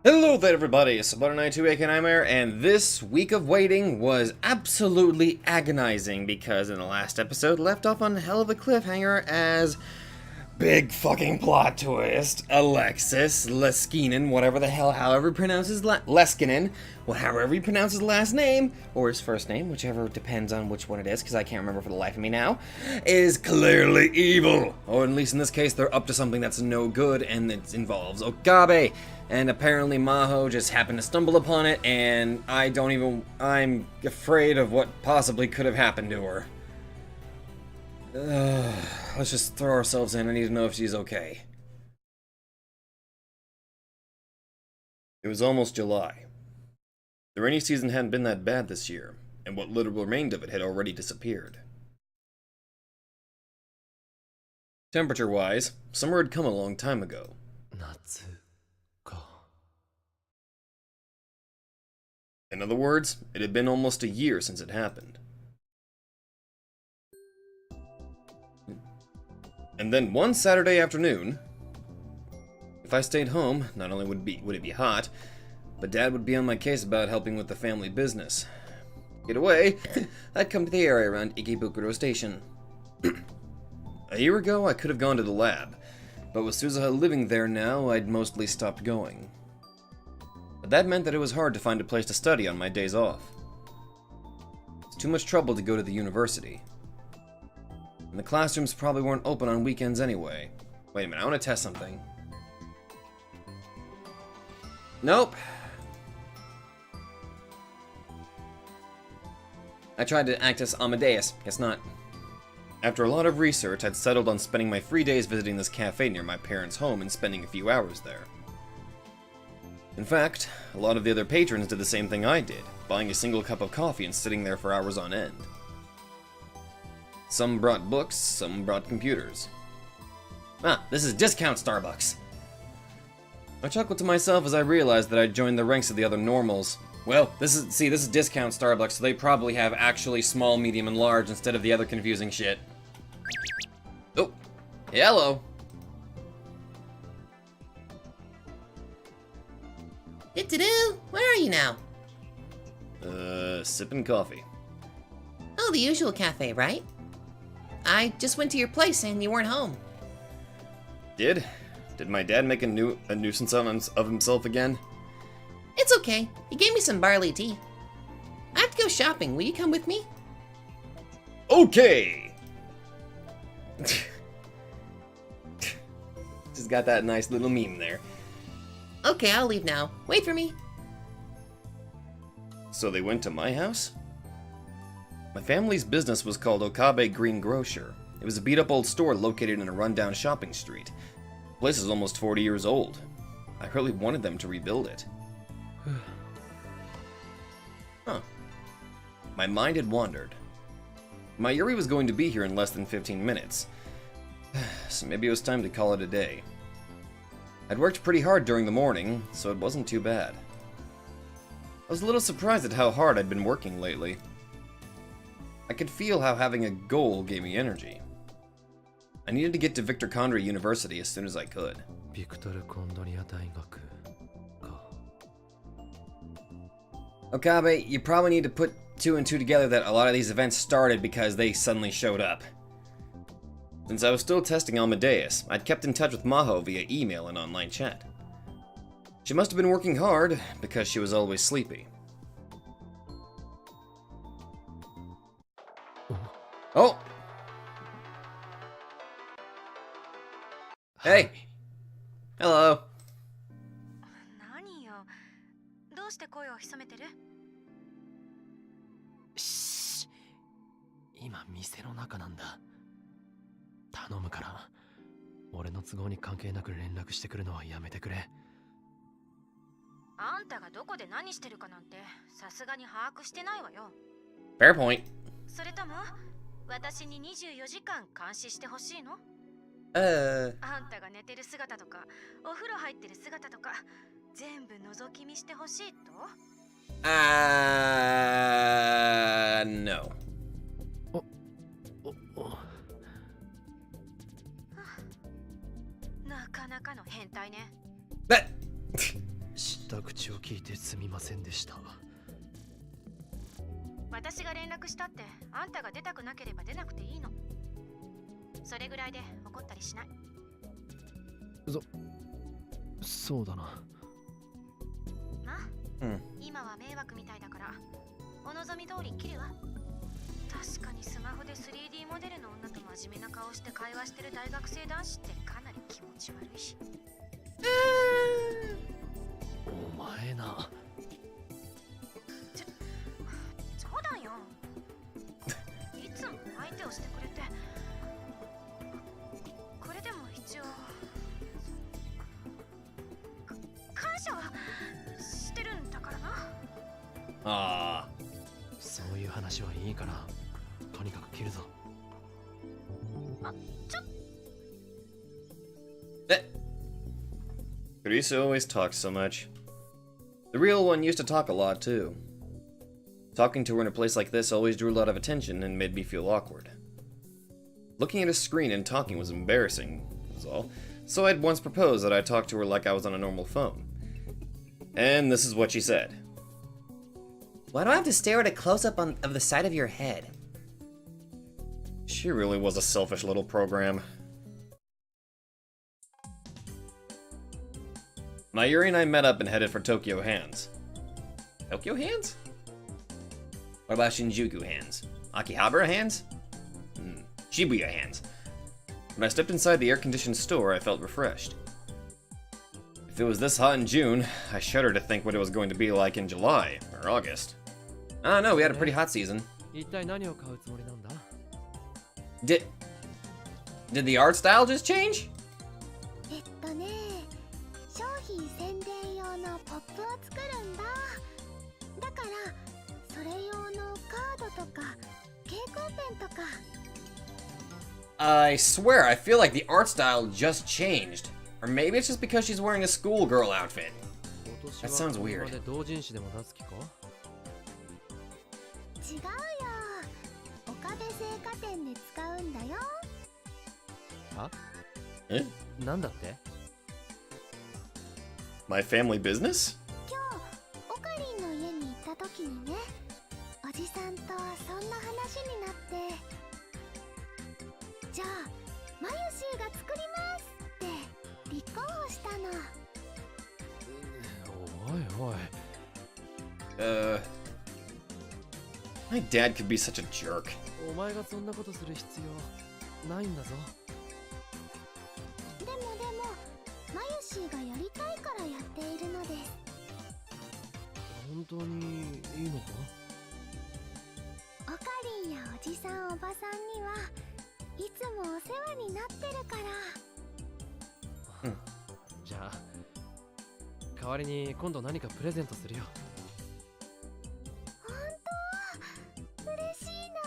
Hello there everybody, it's Butter92 aka Nightmare, and this week of waiting was absolutely agonizing because in the last episode left off on a hell of a cliffhanger as big fucking plot twist. Alexis Leskinen, whatever the hell, however he pronounces Leskinen, however he pronounces his last name, or his first name, whichever depends on which one it is, because I can't remember for the life of me now, is clearly evil. Or at least in this case, they're up to something that's no good, and it involves Okabe. And apparently Maho just happened to stumble upon it, and I'm afraid of what possibly could have happened to her. Let's just throw ourselves in. I need to know if she's okay. It was almost July. The rainy season hadn't been that bad this year, and what little remained of it had already disappeared. Temperature-wise, summer had come a long time ago. In other words, it had been almost a year since it happened. And then one Saturday afternoon, if I stayed home, not only would it be hot, but Dad would be on my case about helping with the family business. Get away, I'd come to the area around Ikebukuro Station. A year ago, I could have gone to the lab, but with Suzuha living there now, I'd mostly stopped going. But that meant that it was hard to find a place to study on my days off. It's too much trouble to go to the university. And the classrooms probably weren't open on weekends anyway. Wait a minute, I want to test something. Nope. I tried to act as Amadeus. Guess not. After a lot of research, I'd settled on spending my free days visiting this cafe near my parents' home and spending a few hours there. In fact, a lot of the other patrons did the same thing I did, buying a single cup of coffee and sitting there for hours on end. Some brought books, some brought computers. Ah, this is discount Starbucks! I chuckled to myself as I realized that I'd joined the ranks of the other normals. Well, this is discount Starbucks, so they probably have actually small, medium, and large instead of the other confusing shit. Oh, hello! Do-do-do! Where are you now? Sipping coffee. Oh, the usual cafe, right? I just went to your place and you weren't home. Did my dad make a nuisance of himself again? It's okay. He gave me some barley tea. I have to go shopping. Will you come with me? Okay! Just got that nice little meme there. Okay, I'll leave now. Wait for me. So they went to my house? My family's business was called Okabe Green Grocer. It was a beat-up old store located in a rundown shopping street. The place is almost 40 years old. I really wanted them to rebuild it. Huh. My mind had wandered. Mayuri was going to be here in less than 15 minutes. So maybe it was time to call it a day. I'd worked pretty hard during the morning, so it wasn't too bad. I was a little surprised at how hard I'd been working lately. I could feel how having a goal gave me energy. I needed to get to Victor Condrey University as soon as I could. Okabe, you probably need to put two and two together that a lot of these events started because they suddenly showed up. Since I was still testing Amadeus, I'd kept in touch with Maho via email and online chat. She must have been working hard, because she was always sleepy. Oh! Hey! Hello! 何よ。どうして声を潜めてる？今店の中なんだ。俺の都合に関係なく連絡してくるのはやめてくれ。あんたがどこで何してるかなんてさすがに把握してないわよ。 Fair point. それとも私に24時間監視してほしいの？あんたが寝てる姿とかお風呂入ってる姿とか全部覗き見してほしいと？No. なかなかの変態ね。知った口を聞いてすみませんでした。私が連絡したってあんたが出たくなければ出なくていいの。それぐらいで怒ったりしない。そうだな。まあ、うん。今は迷惑みたいだからお望み通り切るわ。確かにスマホで 3D モデルの女と真面目な顔して会話してる大学生男子ってかなり気持ち悪いし。お前な。冗談よ。いつも相手をしてくれて、これでも一応感謝はしてるんだからな。そういう話はいいから、とにかく切るぞ。Teresa always talks so much. The real one used to talk a lot too. Talking to her in a place like this always drew a lot of attention and made me feel awkward. Looking at a screen and talking was embarrassing, was all, so I'd once proposed that I talk to her like I was on a normal phone. And this is what she said. Why do I have to stare at a close-up of the side of your head? She really was a selfish little program. Mayuri and I met up and headed for Tokyo Hands. Tokyo Hands? What about Shinjuku Hands? Akihabara Hands? Shibuya Hands. When I stepped inside the air-conditioned store, I felt refreshed. If it was this hot in June, I shudder to think what it was going to be like in July or August. I don't know, we had a pretty hot season. Did the art style just change? 商品宣伝用のポップを作るんだ。だからそれ用のカードとか蛍光ペンとか。I swear, I feel like the art style just changed. Or maybe it's just because she's wearing a schoolgirl outfit. That sounds weird. 違うよ。岡部製菓店で使うんだよ。は？え？なんだって？ My family business? 今日オカリンの家に行った時にね、おじさんとそんな話になって、じゃあマユシーが作りますって立候補したの。おいおい。My dad could be such a jerk. お前がそんなことする必要ないんだぞ。でもマユシーがやりたいからやっているのです。本当にいいのか？オカリンやおじさんおばさんにはいつもお世話になってるから。じゃあ代わりに今度何かプレゼントするよ。本当？嬉しいな。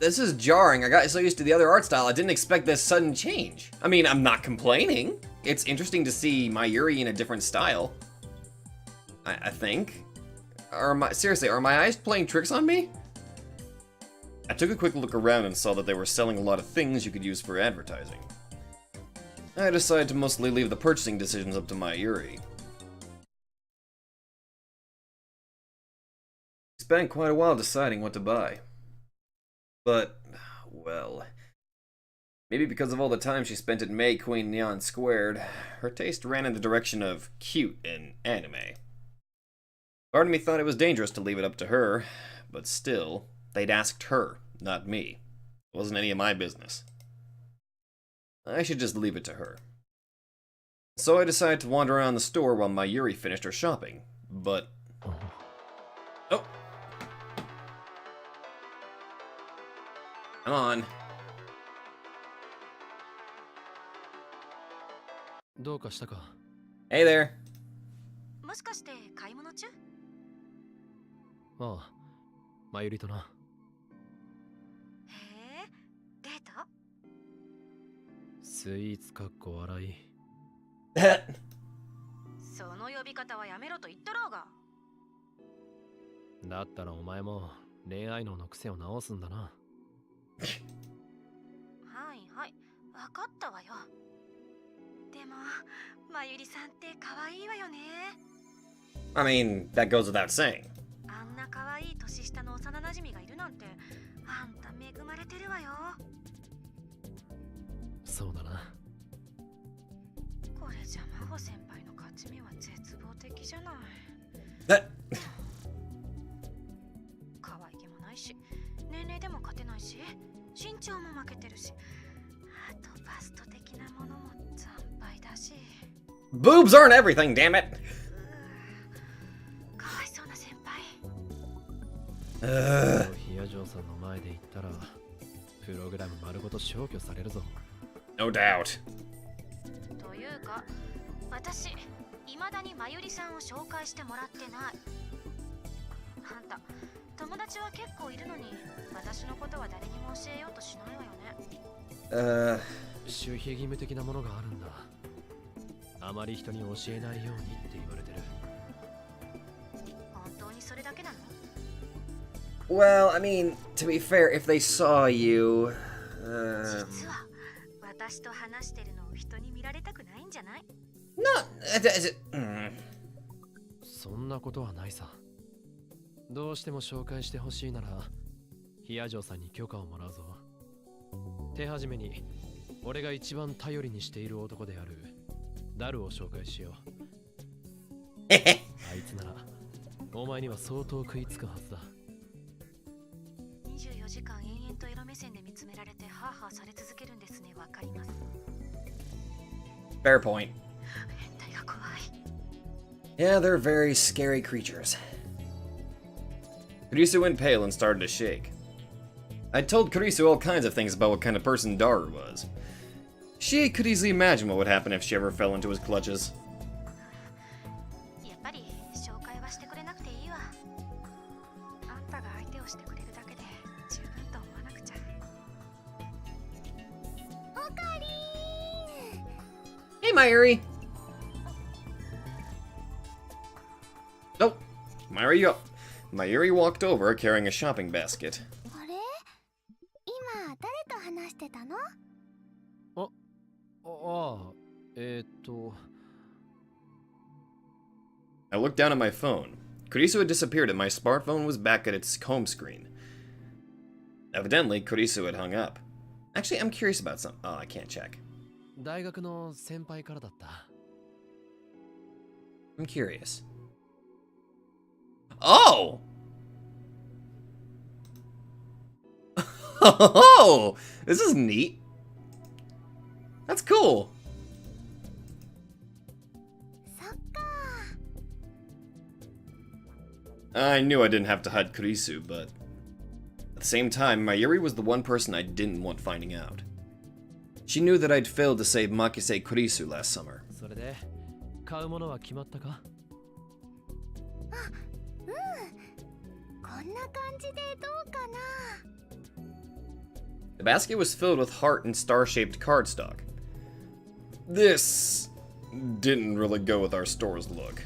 This is jarring. I got so used to the other art style, I didn't expect this sudden change. I mean, I'm not complaining. It's interesting to see Mayuri in a different style. I think. Seriously, are my eyes playing tricks on me? I took a quick look around and saw that they were selling a lot of things you could use for advertising. I decided to mostly leave the purchasing decisions up to Mayuri. Spent quite a while deciding what to buy. But, well, maybe because of all the time she spent at May Queen Neon Squared, her taste ran in the direction of cute and anime. Part of me thought it was dangerous to leave it up to her, but still, they'd asked her, not me. It wasn't any of my business. I should just leave it to her. So I decided to wander around the store while Mayuri finished her shopping, but... Oh! Come on. どうかしたか？ Hey there. もしかして買い物中？ああ、まゆりとな。へえ、デート？スイーツかっこ笑い。その呼び方はやめろと言ったろうが。だったらお前も恋愛脳の癖を直すんだな。はいはい、わかったわよ。でも、まゆりさんって可愛いわよね。I mean, that goes without saying. あんな可愛い年下の幼馴染がいるなんて、あんた恵まれてるわよ。そうだな。これじゃ真帆先輩の勝ち目は絶望的じゃない。え可愛げもないし、年齢でも勝てないし、身長も負けてるし、あとバスト的なものも惨敗だし。Boobs aren't everything, damn it! かわいそうな先輩。ヒヤジョーさんの前で言ったらプログラム丸ごと消去されるぞ。 No doubt. というか、私、未だにまゆりさんを紹介してもらってない。あんた、友達は結構いるのに、私のことは誰にも教えようとしないわよね。守秘義務的なものがあるんだ。あまり人に教えないようにって言われてる。本当にそれだけなの？ Well, I mean, to be fair, if they saw you... 実は、私と話してるのを人に見られたくないんじゃない？ Not... そんなことはないさ。どうしても紹介してほしいならヒヤジョーさんに許可をもらうぞ。手始めに俺が一番頼りにしている男であるダルを紹介しよう。あいつならお前には相当食いつくはずだ。24時間延々とエロ目線で見つめられてハーハーされ続けるんですね。わかります。 Fair point. 変態が怖い。 Yeah, they're very scary creatures. Kurisu went pale and started to shake. I told Kurisu all kinds of things about what kind of person Daru was. She could easily imagine what would happen if she ever fell into his clutches. やっぱり紹介はしてくれなくていいわ。あんたが相手をしてくれるだけで十分と思わなくちゃ。おかりーん。 Hey, Mayuri! Nope. Mayuri walked over carrying a shopping basket. あれ？今誰と話してたの？I looked down at my phone. Kurisu had disappeared and my smartphone was back at its home screen. Evidently, Kurisu had hung up. Actually, I'm curious about something. Oh, I can't check. 大学の先輩からだった。I'm curious. Oh! Oh! This is neat. That's cool. そっか。 I knew I didn't have to hide Kurisu, but at the same time, Mayuri was the one person I didn't want finding out. She knew that I'd failed to save Makise Kurisu last summer. それで買うものは決まったか？こんな感じでどうかな。 The basket was filled with heart and star-shaped cardstock. This didn't really go with our store's look.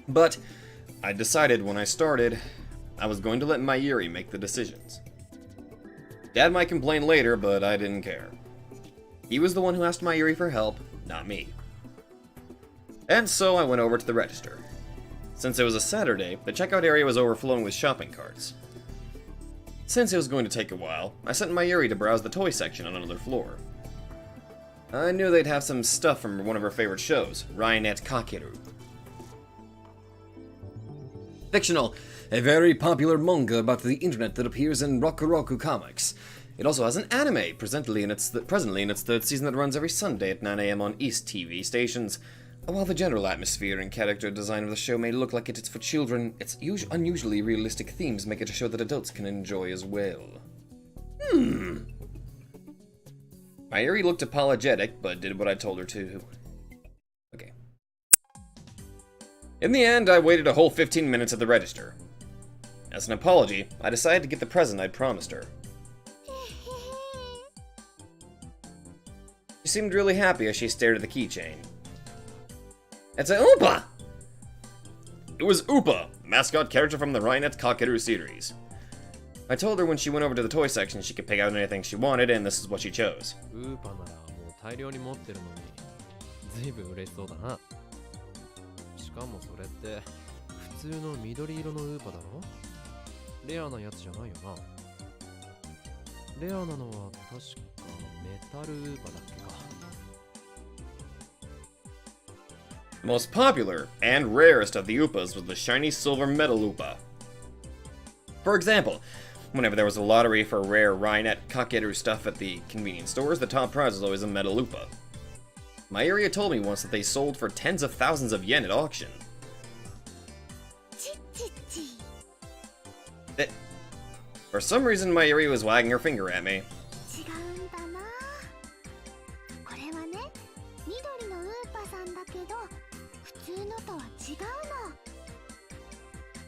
But I decided when I started, I was going to let Mayuri make the decisions. Dad might complain later, but I didn't care. He was the one who asked Mayuri for help, not me. And so I went over to the register. Since it was a Saturday, the checkout area was overflowing with shopping carts. Since it was going to take a while, I sent Mayuri to browse the toy section on another floor. I knew they'd have some stuff from one of her favorite shows, Ryanette Kakeru. Fictional, a very popular manga about the internet that appears in Roku Comics. It also has an anime, presently in its third season that runs every Sunday at 9 AM on East TV stations. While the general atmosphere and character design of the show may look like it's for children, its unusually realistic themes make it a show that adults can enjoy as well. Mayuri looked apologetic, but did what I told her to. Okay. In the end, I waited a whole 15 minutes at the register. As an apology, I decided to get the present I'd promised her. She seemed really happy as she stared at the keychain. It's a Oopa! It was Oopa, the mascot character from the Rainet Kakeru series. I told her when she went over to the toy section she could pick out anything she wanted, and this is what she chose. ウーパならもう大量に持ってるのに、ずいぶん嬉しそうだな。しかもそれって普通の緑色のウーパだろ？レアなやつじゃないよな。レアなのは確かメタルウーパだっけか。The most popular and rarest of the Oopas was the shiny silver metal Oopa. For example, whenever there was a lottery for rare Rainet Kakeru stuff at the convenience stores, the top prize was always a metal Oopa. My area told me once that they sold for tens of thousands of yen at auction. For some reason, my area was wagging her finger at me. 違うんだな。これはね、緑のウーパさんだけど、普通のとは違うの。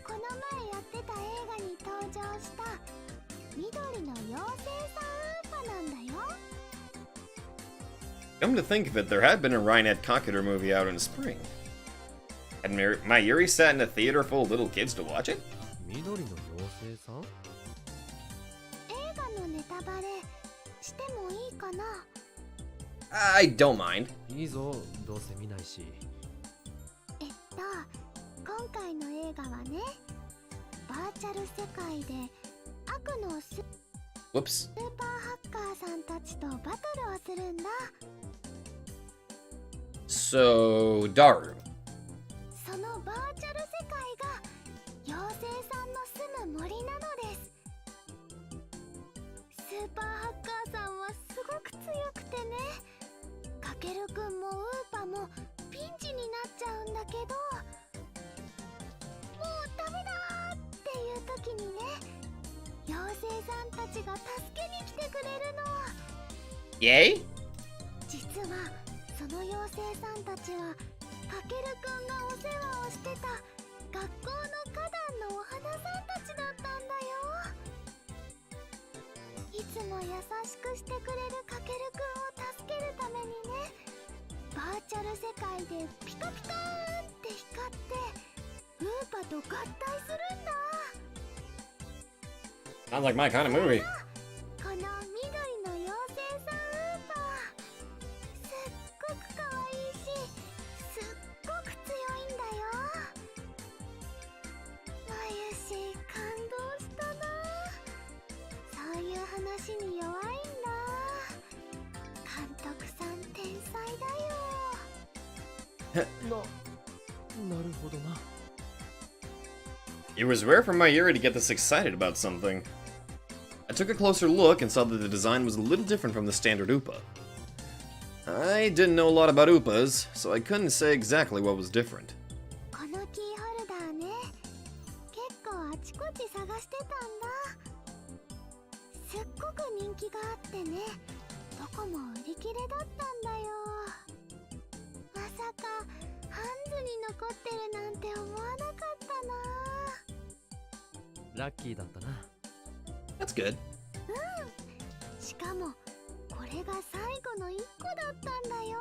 この前やってた映画に登場した緑の妖精さんウーパなんだよ。Come to think of it, there had been a Rainet Kakeru movie out in spring. Had Mayuri sat in a theater full of little kids to watch it? 緑の妖精さん？映画のネタバレしてもいいかな？ I don't mind. いいぞ、どうせ見ないし。今回の映画はね、バーチャル世界で悪のス Whoops. スーパーハッカーさんたちとバトルをするんだ。 So, Daru. そのバーチャル世界が妖精さんの住む森なのです。スーパーハッカーさんはすごく強くてね、かけるくんもウーパもピンチになっちゃうんだけど、もうダメだーっていう時にね、妖精さんたちが助けに来てくれるの。 Yay? 実はその妖精さんたちはかけるくんがお世話をしてた学校の花壇のお花さんたちだったんだよ。いつも優しくしてくれるかけるくんを助けるためにね、バーチャル世界でピカピカーって光ってウーパと合体するんだ。 Sounds like my kind of movie. この緑の妖精さんウーパー、すっごく可愛いし、すっごく強いんだよ。まゆし、感動したな。そういう話に弱いんだ。監督さん天才だよ。なるほどな。It was rare for Mayuri to get this excited about something. I took a closer look and saw that the design was a little different from the standard Oopa. I didn't know a lot about Oopas, so I couldn't say exactly what was different. このキーホルダーね、結構あちこち探してたんだ。すっごく人気があってね、どこも売り切れだったんだよ。まさかハンズに残ってるなんて思わなかったな。ラッキーだったな。That's good. しかもこれが最後の1個だったんだよ。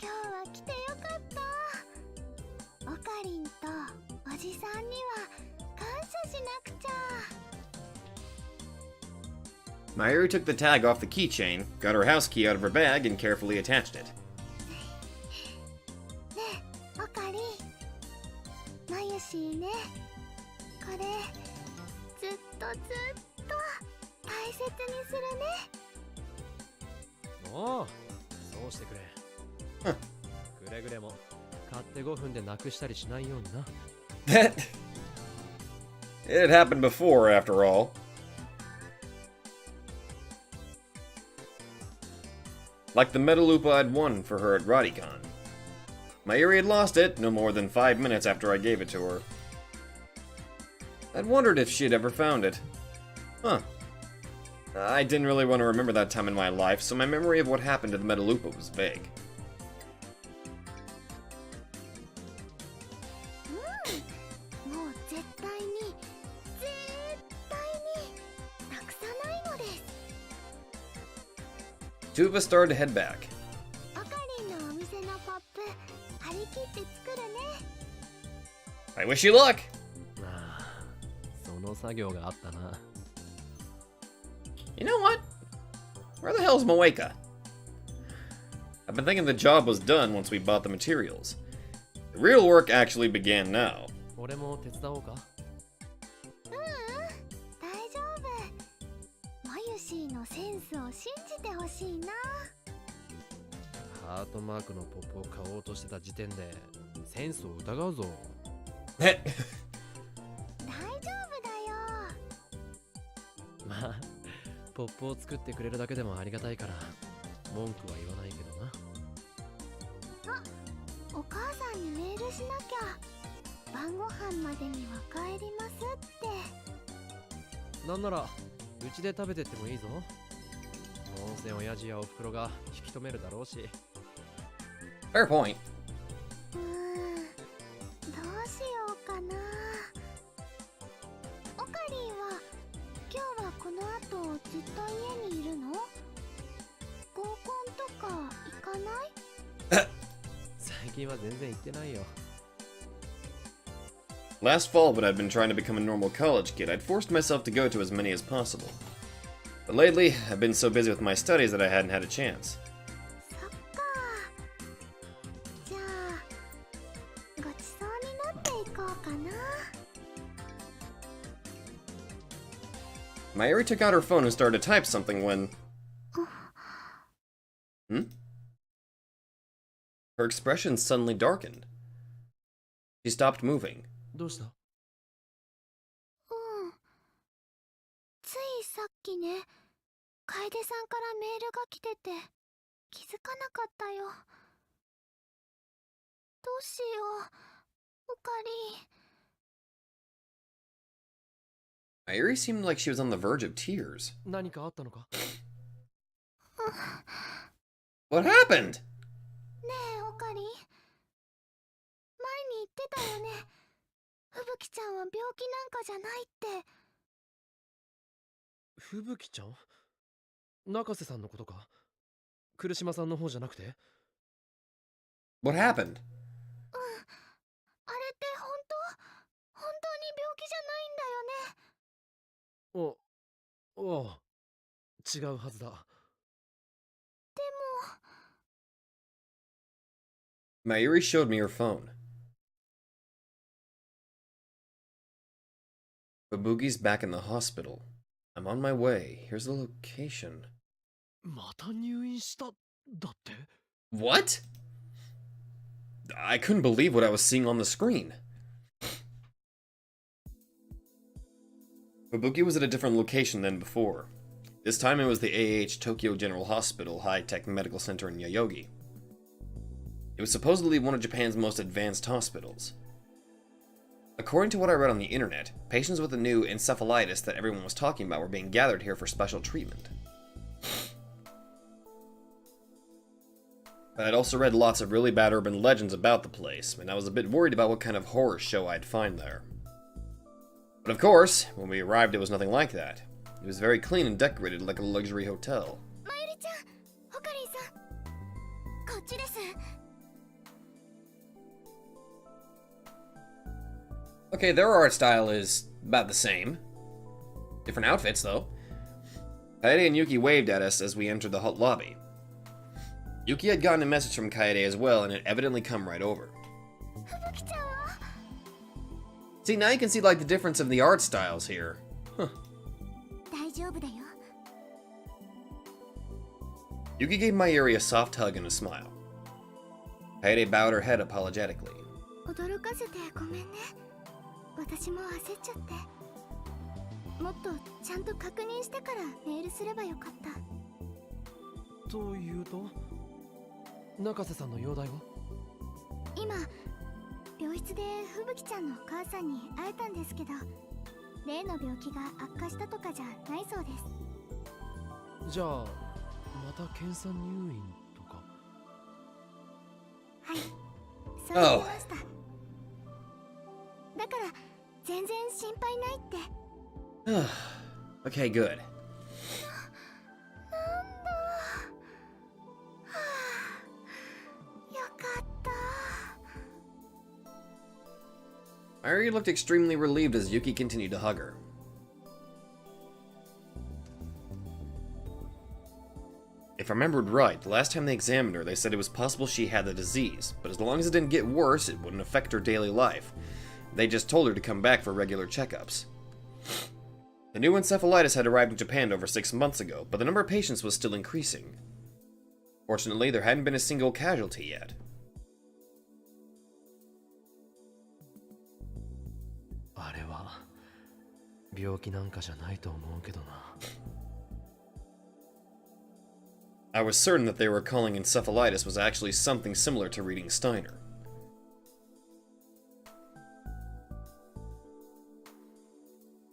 今日は来てよかった。オカリンとおじさんには感謝しなくちゃ。 Mayuri took the tag off the keychain, got her house key out of her bag, and carefully attached it. ねえ、オカリン、まゆしーね、これずっと大切にするね。おお、そうしてくれ。くれぐれも買って5分でなくしたりしないようにな。That... It had happened before, after all. Like the metal Oopa I'd won for her at Rodicon. Mayuri had lost it no more than 5 minutes after I gave it to her. I'd wondered if she'd ever found it. Huh. I didn't really want to remember that time in my life, so my memory of what happened to the Metalupa was vague. もう絶対になくさないのです。 Two of us started to head back. オカリンのお店のポップ張り切って作るね。 I wish you luck! ああ、その作業があったな。You know what? Where the hell's Moeka? I've been thinking the job was done once we bought the materials. The real work actually began now. 俺も手伝おうか。大丈夫。マユシーのセンスを信じてほしいな。ハートマークのポップを買おうとしてた時点でセンスを疑うぞ。大丈夫だよ。まあ、ポップを作ってくれるだけでもありがたいから文句は言わないけどな。お母さんにメールしなきゃ。晩ご飯までには帰りますって。なんならうちで食べてってもいいぞ。温泉親父やおふくろが引き止めるだろうし。 Fair point. どうしようかな。オカリンは今日はこの後ずっと家にいるの？合コンとか行かない？最近は全然行ってないよ。 Last fall, when I'd been trying to become a normal college kid, I'd forced myself to go to as many as possible. But lately, I've been so busy with my studies that I hadn't had a chance. そっか。じゃあごちそうになっていこうかな。 Mayuri took out her phone and started to type something when... Her expression suddenly darkened. She stopped moving. どうした？ついさっきね、楓さんからメールが来てて気づかなかったよ。どうしよう、オカリン。 Mayuri seemed like she was on the verge of tears. 何かあったのか？ What happened? ねえオカリン、前に言ってたよね。吹雪ちゃんは病気なんかじゃないって。吹雪ちゃん？中瀬さんのことか？来島さんの方じゃなくて？ What happened? あれって本当に病気じゃないんだよね。おう、違うはずだ。でも Mayuri showed me her phone. Babugi's back in the hospital. I'm on my way. Here's the location. また入院しただって？ What? I couldn't believe what I was seeing on the screen. Babugi was at a different location than before. This time it was the AH Tokyo General Hospital High-Tech Medical Center in Yoyogi. It was supposedly one of Japan's most advanced hospitals. According to what I read on the internet, patients with the new encephalitis that everyone was talking about were being gathered here for special treatment. But I'd also read lots of really bad urban legends about the place, and I was a bit worried about what kind of horror show I'd find there. But of course, when we arrived it was nothing like that. It was very clean and decorated like a luxury hotel. マユリちゃん、オカリンさん、こっちです。 Okay, their art style is about the same. Different outfits, though. Kaede and Yuki waved at us as we entered the hot lobby. Yuki had gotten a message from Kaede as well and had evidently come right over. 吹雪ちゃんは See, now you can see like the difference of the art styles here. Huh. 大丈夫だよ。 Yuki gave Mayuri a soft hug and a smile. Kaede bowed her head apologetically. 驚かせてごめんね。私も焦っちゃって。もっとちゃんと確認してからメールすればよかった。というと、中瀬さんの容体は？今病室で吹雪ちゃんのお母さんに会えたんですけど、例の病気が悪化したとかじゃないそうです。じゃあまた検査入院とか。はい、そう言いました。だから全然心配ないって。Okay, good. よかった。 Mayuri looked extremely relieved as Yuki continued to hug her. If I remembered right, the last time they examined her, they said it was possible she had the disease, but as long as it didn't get worse, it wouldn't affect her daily life. They just told her to come back for regular checkups. The new encephalitis had arrived in Japan over 6 months ago, but the number of patients was still increasing. Fortunately, there hadn't been a single casualty yet. あれは病気なんかじゃないと思うけどな。I was certain that they were calling encephalitis was actually something similar to reading Steiner.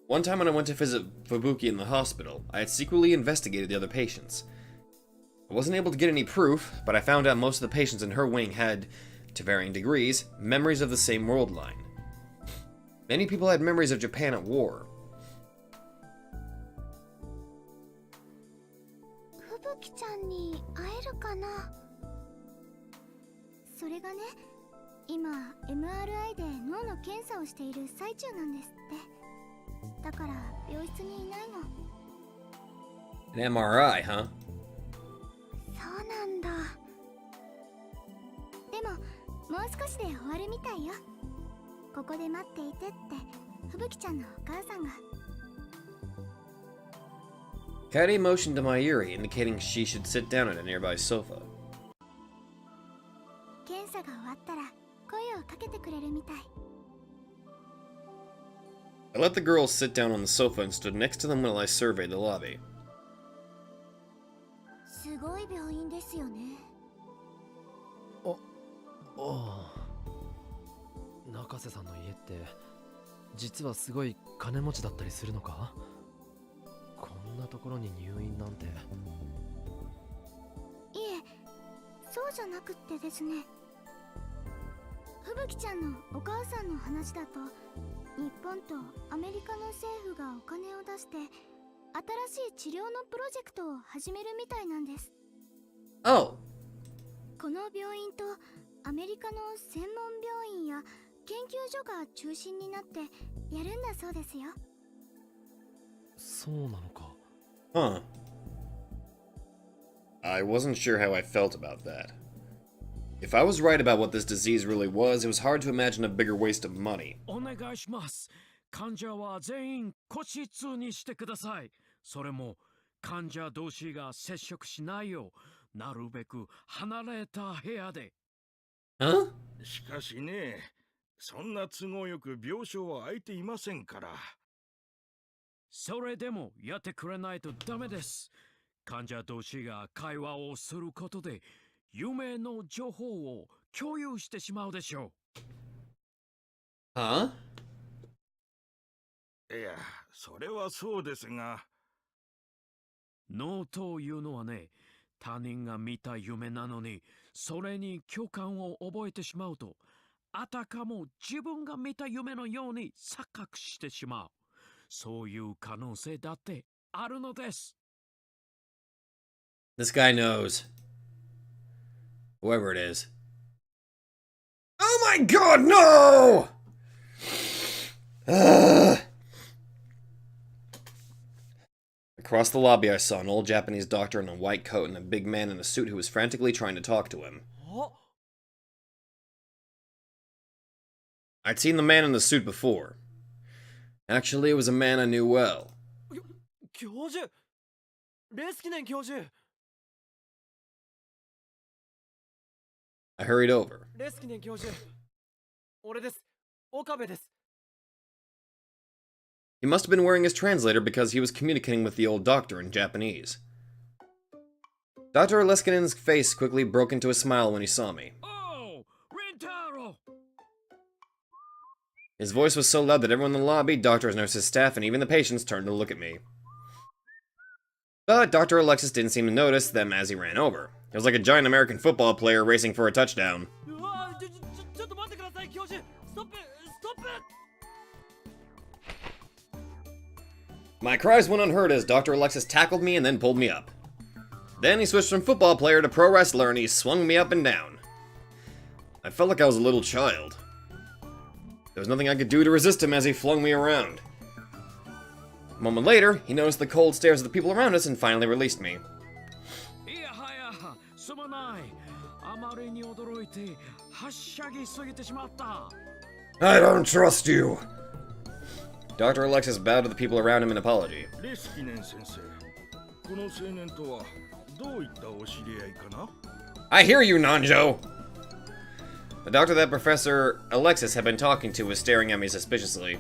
One time when I went to visit Fubuki in the hospital, I had secretly investigated the other patients. I wasn't able to get any proof, but I found out most of the patients in her wing had, to varying degrees, memories of the same world line. Many people had memories of Japan at war. ふぶきちゃんに会えるかな。それがね、今 MRI で脳の検査をしている最中なんですって。だから病室にいないの。 An MRI, huh? そうなんだ。でももう少しで終わるみたいよ。ここで待っていてってふぶきちゃんのお母さんが。 Kaede motioned to Mayuri, indicating she should sit down at a nearby sofa. 検査が終わったら声をかけてくれるみたい。 I let the girls sit down on the sofa and stood next to them while I surveyed the lobby. すごい病院ですよね。ああ。中瀬さんの家って実はすごい金持ちだったりするのか？こんなところに入院なんて。いえ、そうじゃなくってですね。ふぶきちゃんのお母さんの話だと、日本とアメリカの政府がお金を出して新しい治療のプロジェクトを始めるみたいなんです。 Oh! この病院とアメリカの専門病院や研究所が中心になってやるんだそうですよ。そうなのか。Huh. I wasn't sure how I felt about that. If I was right about what this disease really was, it was hard to imagine a bigger waste of money. お願いします。患者は全員個室にしてください。それも患者同士が接触しないよう、なるべく離れた部屋で。Huh? しかしね、そんな都合よく病床は空いていませんから。それでもやってくれないとダメです。患者同士が会話をすることで夢の情報を共有してしまうでしょ Huh? いや、それはそうですが。う。脳というのはね、他人が見た夢なのに、それに共感を覚えてしまうと、あたかも自分が見た夢のように錯覚してしまう。そういう可能性だってあるのです。This guy knows. Whoever it is. Oh my god, no! Across the lobby, I saw an old Japanese doctor in a white coat and a big man in a suit who was frantically trying to talk to him. I'd seen the man in the suit before. Actually, it was a man I knew well. 教授、レスキネン教授。I hurried over. レスキネン教授。俺です。岡部です。 He must have been wearing his translator because he was communicating with the old doctor in Japanese. Dr. Leskinen's face quickly broke into a smile when he saw me. Oh, Rintaro! His voice was so loud that everyone in the lobby, doctors, nurses, staff, and even the patients turned to look at me. But Dr. Alexis didn't seem to notice them as he ran over. It was like a giant American football player racing for a touchdown. My cries went unheard as Dr. Alexis tackled me and then pulled me up. Then he switched from football player to pro wrestler and he swung me up and down. I felt like I was a little child. There was nothing I could do to resist him as he flung me around. A moment later, he noticed the cold stares of the people around us and finally released me. I don't trust you! Dr. Alexis bowed to the people around him in apology. I hear you, Nanjo! The doctor that Professor Alexis had been talking to was staring at me suspiciously.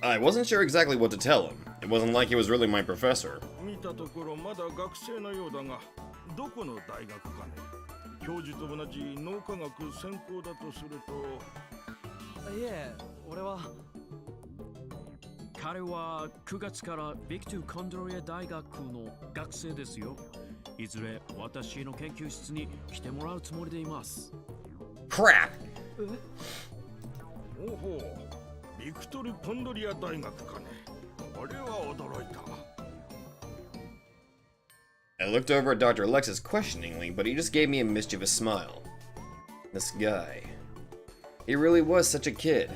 I wasn't sure exactly what to tell him. It wasn't like he was really my professor. Crap! I looked over at Dr. Alexis questioningly, but he just gave me a mischievous smile. This guy. He really was such a kid.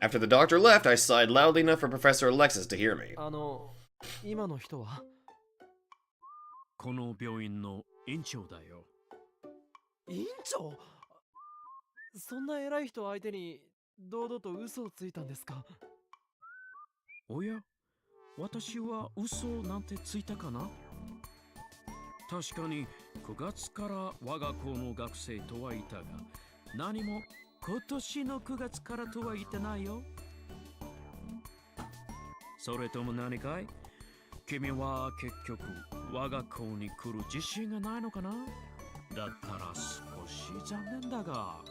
After the doctor left, I sighed loudly enough for Professor Alexis to hear me. この病院の院長だよ。院長？そんな偉い人相手に堂々と嘘をついたんですか？おや、私は嘘なんてついたかな？確かに9月から我が校の学生とは言ったが、何も今年の9月からとは言ってないよ。それとも何かい？君は結局我が校に来る自信がないのかな？だったら少し残念だが。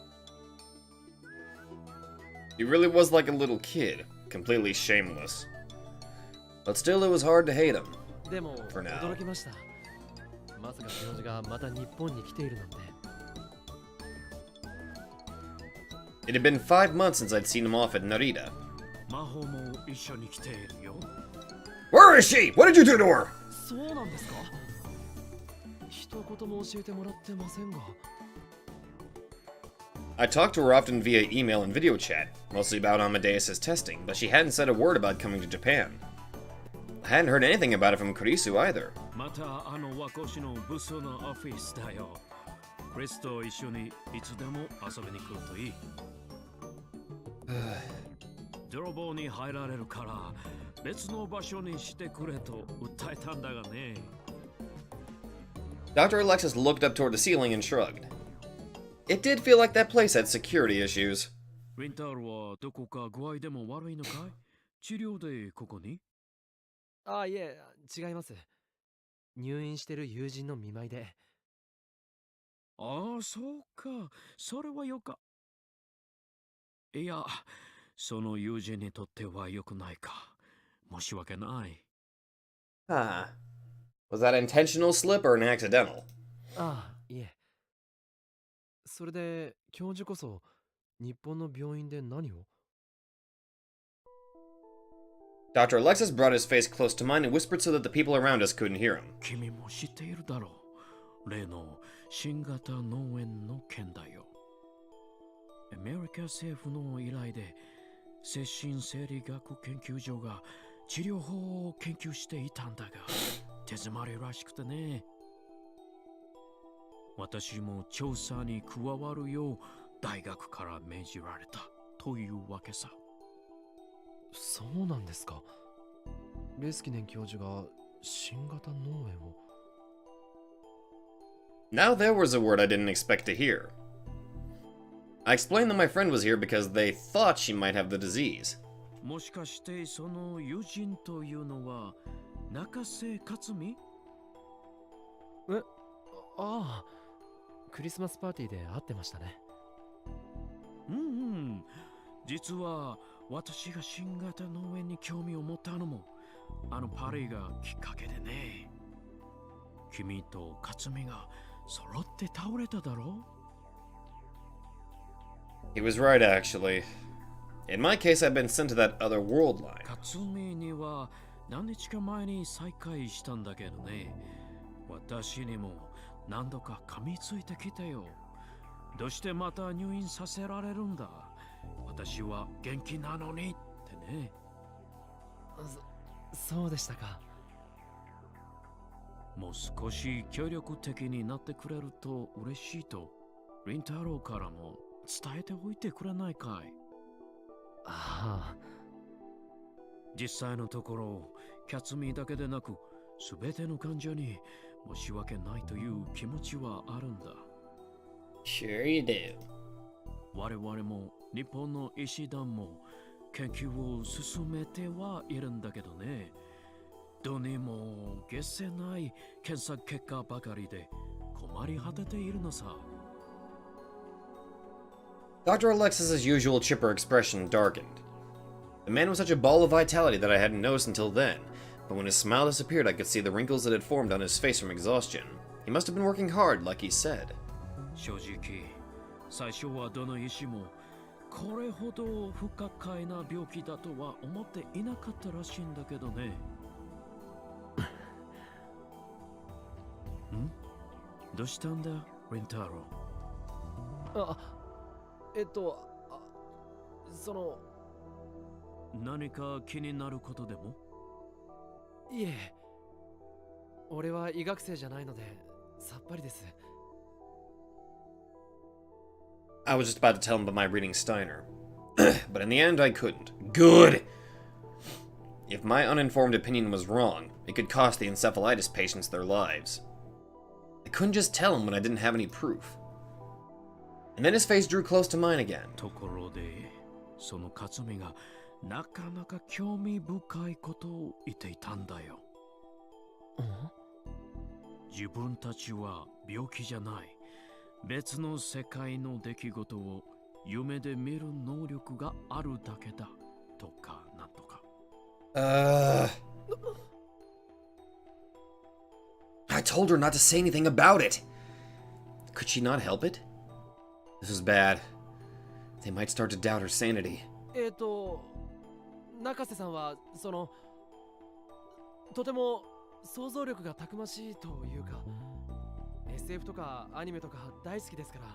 He really was like a little kid, completely shameless. But still, it was hard to hate him. でも For now. 驚きました。まさか教授がまた日本に来ているなんて。It had been 5 months since I'd seen him off at Narita. マホも一緒に来ているよ。Where is she? What did you do to her? そうなんですか？一言も教えてもらってませんが。I talked to her often via email and video chat, mostly about Amadeus' testing, but she hadn't said a word about coming to Japan. I hadn't heard anything about it from Kurisu either. またあの和光市の部署のオフィスだよ。クリスと一緒にいつでも遊びに来るといい。泥棒に入られるから別の場所にしてくれと訴えたんだがね。Dr. Alexis looked up toward the ceiling and shrugged. It did feel like that place had security issues. ウィンタールはどこか具合でも悪いのかい？治療でここに？あ、いえ、違います。入院してる友人の見舞いで。ああ、そうか。それはよか。いや、その友人にとっては良くないか。申し訳ない。Huh. Was that intentional slip or an accidental? ああ、いえ。それで、教授こそ、日本の病院で何を？ Dr. Alexis brought his face close to mine and whispered so that the people around us couldn't hear him. 君も知っているだろう。例の新型脳炎の件だよ。アメリカ政府の依頼で、精神生理学研究所が治療法を研究していたんだが、手詰まりらしくてね。私も調査に加わるよう大学から命じられたというわけさ。そうなんですか。レスキネン教授が新型脳炎を。Now there was a word I didn't expect to hear. I explained that my friend was here because they thought she might have the disease. もしかしてその友人というのは中瀬克美？ああ、クリスマスパーティーで会ってましたね。うんうん。実は私が新型農園に興味を持ったのもあのパーティーがきっかけでね。君と克美が揃って倒れただろ？ He was right, actually. In my case, I've been sent to that other world line. 克美には何日か前に再会したんだけどね。私にも何度か噛みついてきたよ。どうしてまた入院させられるんだ？私は元気なのにってね。そうでしたか。もう少し協力的になってくれると嬉しいと、リンタロウからも伝えておいてくれないかい？ああ。実際のところ、キャツミだけでなく、すべての患者に申し訳ないという気持ちはあるんだ。Sure you do. 我々も日本の医師団も研究を進めてはいるんだけどね。どうにも解せない検査結果ばかりで困り果てているのさ。Dr. Alexis's usual chipper expression darkened. The man was such a ball of vitality that I hadn't noticed until then, but when his smile disappeared, I could see the wrinkles that had formed on his face from exhaustion. He must have been working hard, like he said. 正直、最初はどの医師もこれほど不可解な病気だとは思っていなかったらしいんだけどね。ん？どうしたんだ、リンタロウ？あ、その、何か気になることでも？いえ、俺は医学生じゃないのでさっぱりです。I was just about to tell him about my reading Steiner, but in the end I couldn't. Good! If my uninformed opinion was wrong, it could cost the encephalitis patients their lives. I couldn't just tell him when I didn't have any proof. And then his face drew close to mine again. ところで、その克美がなかなか興味深いことを言っていたんだよ。自分たちは病気じゃない。別の世界の出来事を夢で見る能力があるだけだとかなんとか。I told her not to say anything about it. Could she not help it? This was bad. They might start to doubt her sanity. 中瀬さんはそのとても想像力がたくましいというか、SF とかアニメとか大好きですから、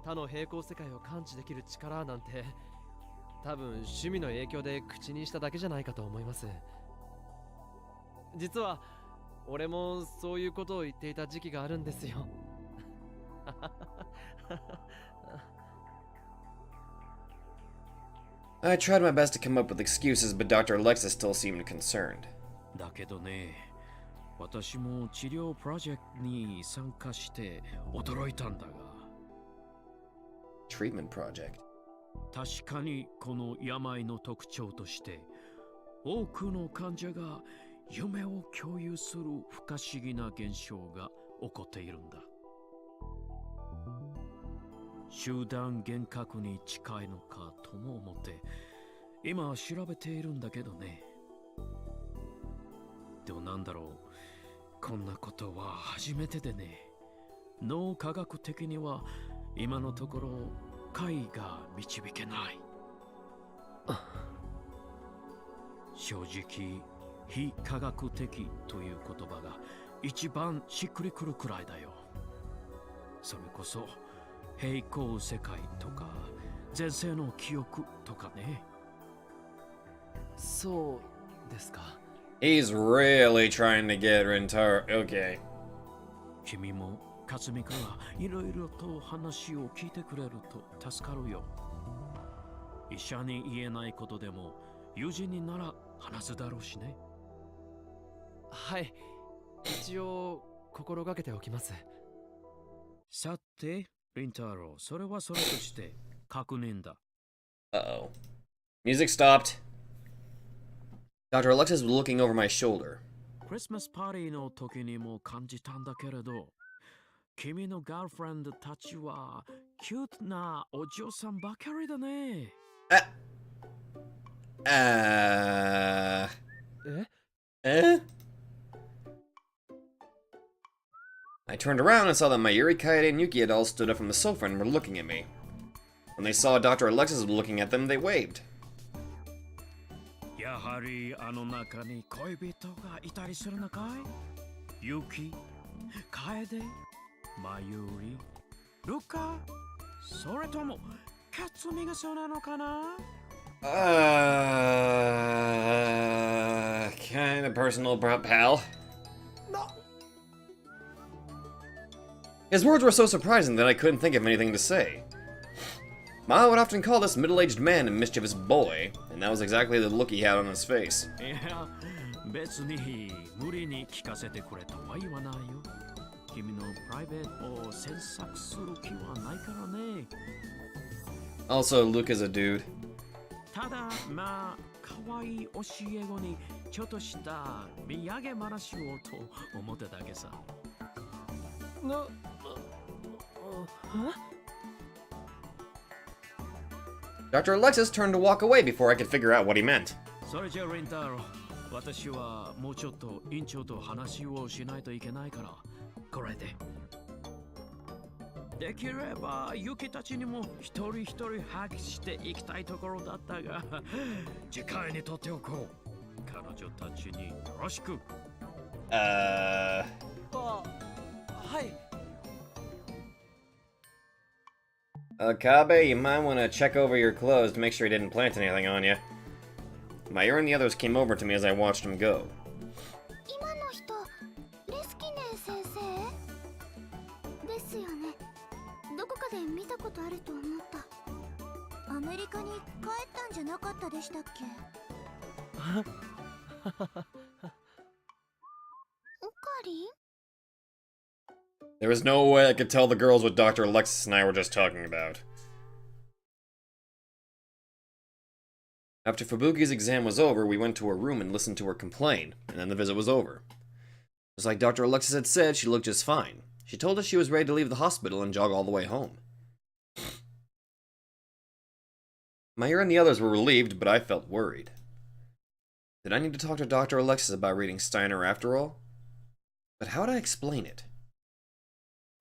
他の平行世界を感知できる力なんて多分趣味の影響で口にしただけじゃないかと思います。実は俺もそういうことを言っていた時期があるんですよ。I tried my best to come up with excuses, but Dr. Alexis still seemed concerned. だけどね、私も治療プロジェクトに参加して驚いたんだが。Treatment project. 確かにこの病の特徴として、多くの患者が夢を共有する不可思議な現象が起こっているんだ。集団幻覚に近いのかとも思って今調べているんだけどね。でもなんだろう、こんなことは初めてでね。脳科学的には今のところ解が導けない。正直非科学的という言葉が一番しっくりくるくらいだよ。それこそ平行世界とか前世の記憶とかね。そうですか。He's really trying to get Rintaro. Okay. 君も克美からいろいろと話を聞いてくれると助かるよ。医者に言えないことでも友人になら話すだろうしね。はい、一応心がけておきます。さて、リンタロウ、それはそれとして確認だ。Uh-oh. Music stopped. Dr. Alexis was looking over my shoulder. クリスマスパーティーの時にも感じたんだけれど、君のガールフレンドたちはキュートなお嬢さんばかりだね。Eh? I turned around and saw that Mayuri, Kaede, and Yuki had all stood up from the sofa and were looking at me. When they saw Dr. Alexis was looking at them, they waved. やはりあの中に恋人がいたりするのかい？ユキ、カエデ、マユリ、ルカ、それともカツミがそうなのかな？ Kind of personal, pal. His words were so surprising that I couldn't think of anything to say. Maho would often call this middle-aged man a mischievous boy, and that was exactly the look he had on his face. いや、別に無理に聞かせてくれとは言わないよ。君のプライベートを詮索する気はないからね。Also, Luke is a dude. ただ、まあ、可愛い教え子にちょっとした土産話をと思っただけさ。Dr. Alexis turned to walk away before I could figure out what he meant. それじゃあ、リンタロウ、私はもうちょっと院長と話をしないといけないから、これで。できれば、ユキたちにも一人一人ハグしていきたいところだったが、次回にとっておこう。彼女たちによろしく。はい。Kabe, you might want to check over your clothes to make sure he didn't plant anything on you. Mayuri and the others came over to me as I watched him go. 今の人レスキネ先生ですよね。どこかで見たことあると思った。アメリカに帰ったんじゃなかったでしたっけ？おかりん？ There was no way I could tell the girls what Dr. Alexis and I were just talking about. After Fubuki's exam was over, we went to her room and listened to her complain, and then the visit was over. Just like Dr. Alexis had said, she looked just fine. She told us she was ready to leave the hospital and jog all the way home. Mayura and the others were relieved, but I felt worried. Did I need to talk to Dr. Alexis about reading Steiner after all? But how would I explain it?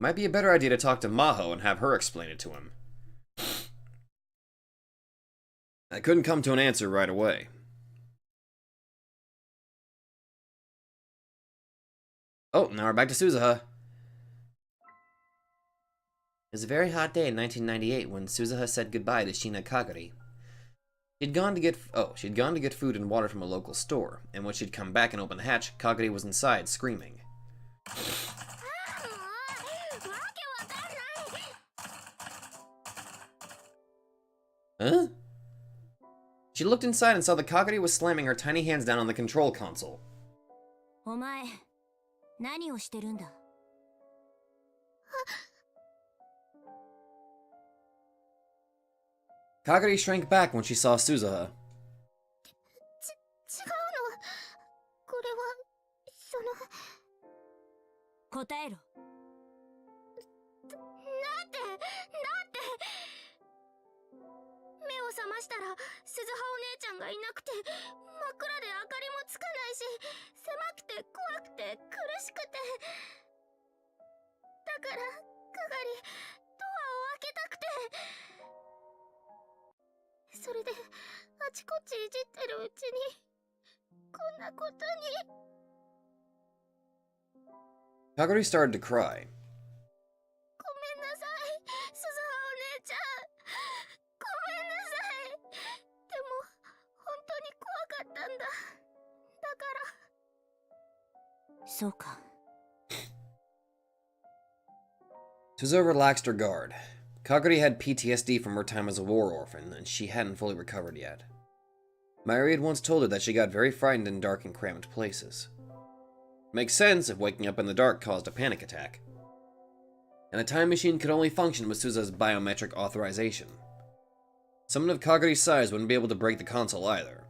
Might be a better idea to talk to Maho and have her explain it to him. I couldn't come to an answer right away. Oh, now we're back to Suzuha. It was a very hot day in 1998 when Suzuha said goodbye to Shina Kagari. She'd gone to get food and water from a local store, and when she'd come back and open the hatch, Kagari was inside screaming. Huh? She looked inside and saw that Kagari was slamming her tiny hands down on the control console. お前、何をしてるんだ? Kagari shrank back when she saw Suzuha. 違うの。これは、答えろ。目を覚ましたら鈴葉お姉ちゃんがいなくて、真っ暗で明かりもつかないし、狭くて怖くて苦しくて、だからかがりドアを開けたくて、それであちこちいじってるうちにこんなことに。 Kagari started to cry. ごめんなさい、鈴葉お姉ちゃん。ごめんなさい。でも本当に怖かったんだ。だから。そうか。Suzuha relaxed her guard. Kagari had PTSD from her time as a war orphan, and she hadn't fully recovered yet. Mayuri had once told her that she got very frightened in dark and cramped places. Makes sense if waking up in the dark caused a panic attack. and the time machine could only function with Suza's biometric authorization. Someone of Kaguri's size wouldn't be able to break the console either.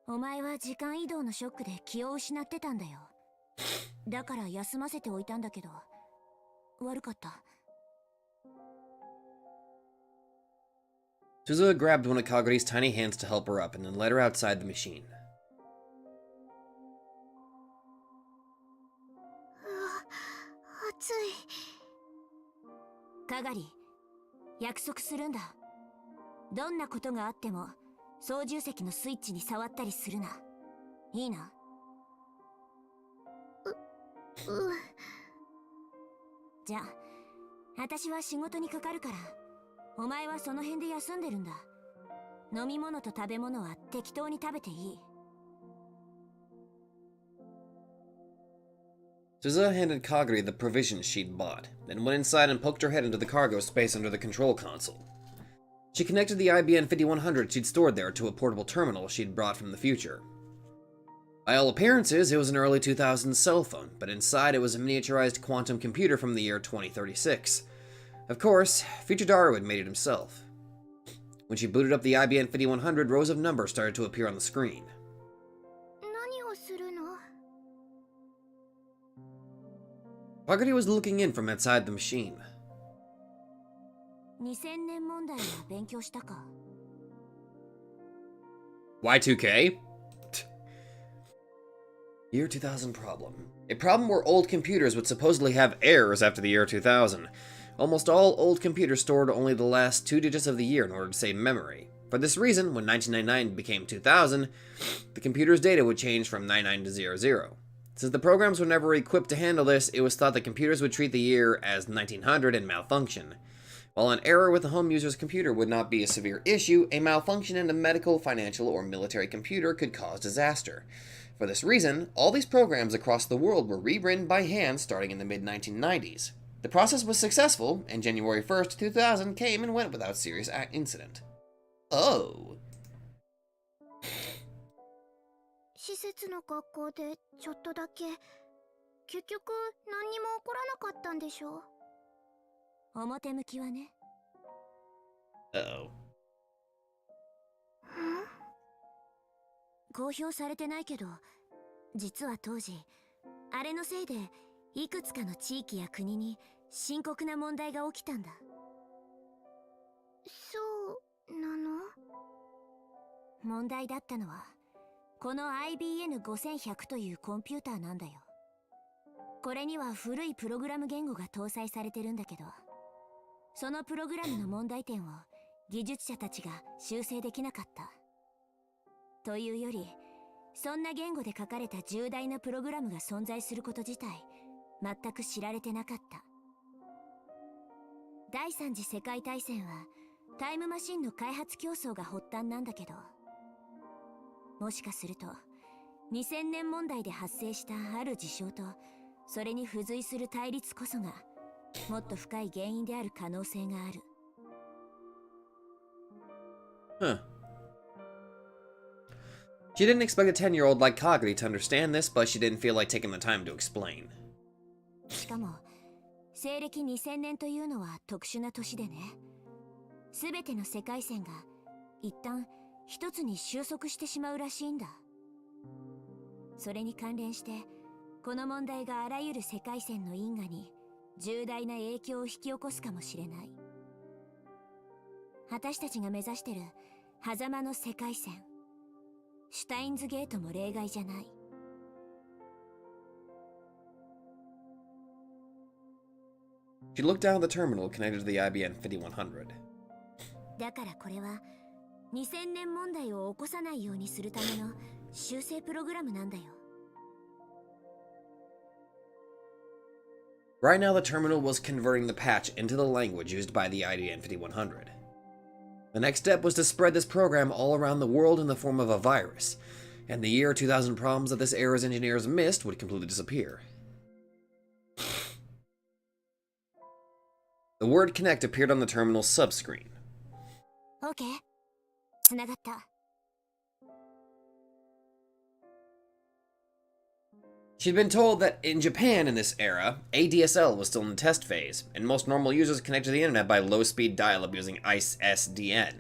お前は時間移動のショックで気を失ってたんだよ。だから休ませておいたんだけど、悪かった。Suzuha grabbed one of Kaguri's tiny hands to help her up and then led her outside the machine. 暑い。かがり、約束するんだ。どんなことがあっても操縦席のスイッチに触ったりするな。いいな。じゃあ、私は仕事にかかるから、お前はその辺で休んでるんだ。飲み物と食べ物は適当に食べていい。Suzuha handed Kaguri the provisions she'd bought, then went inside and poked her head into the cargo space under the control console. She connected the IBM 5100 she'd stored there to a portable terminal she'd brought from the future. By all appearances, it was an early 2000s cell phone, but inside it was a miniaturized quantum computer from the year 2036. Of course, future Daru had made it himself. When she booted up the IBM 5100, rows of numbers started to appear on the screen. 何をするの？ Kaguri was looking in from outside the machine. 2000年問題は勉強したか？ Y2K? Year 2000 problem. A problem where old computers would supposedly have errors after the year 2000. Almost all old computers stored only the last 2 digits of the year in order to save memory. For this reason, when 1999 became 2000, the computer's data would change from 99 to 00. Since the programs were never equipped to handle this, it was thought that computers would treat the year as 1900 and malfunction. While an error with a home user's computer would not be a severe issue, a malfunction in a medical, financial, or military computer could cause disaster. For this reason, all these programs across the world were rewritten by hand starting in the mid-1990s. The process was successful, and January 1st, 2000 came and went without serious incident. Oh. 施設の学校でちょっとだけ。結局何にも起こらなかったんでしょ？表向きはね。Uh-oh. 公表されてないけど、実は当時、あれのせいでいくつかの地域や国に深刻な問題が起きたんだ。そうなの？問題だったのは、この IBN5100 というコンピューターなんだよ。これには古いプログラム言語が搭載されてるんだけど、そのプログラムの問題点を技術者たちが修正できなかった。というより、そんな言語で書かれた重大なプログラムが存在すること自体、全く知られてなかった。第三次世界大戦はタイムマシンの開発競争が発端なんだけど、もしかすると2000年問題で発生したある事象とそれに付随する対立こそがもっと深い原因である可能性がある。Huh. She didn't expect a 10-year-old like Kaguri to understand this, but she didn't feel like taking the time to explain. しかも西暦2000年というのは特殊な年でね、すべての世界線が一旦一つに収束してしまうらしいんだ。それに関連してこの問題があらゆる世界線の因果に重大な影響を引き起こすかもしれない。私たちが目指してる狭間の世界線、シュタインズゲートも例外じゃない。She looked down at the terminal connected to the IBM 5100. だからこれは2000年問題を起こさないようにするための修正プログラムなんだよ。Right now, the terminal was converting the patch into the language used by the IBM 5100. The next step was to spread this program all around the world in the form of a virus, and the year 2000 problems that this era's engineers missed would completely disappear. The word connect appeared on the terminal's subscreen. OK。つながった。She'd been told that in Japan in this era, ADSL was still in the test phase, and most normal users connect to the internet by low-speed dial-up using ICE-SDN.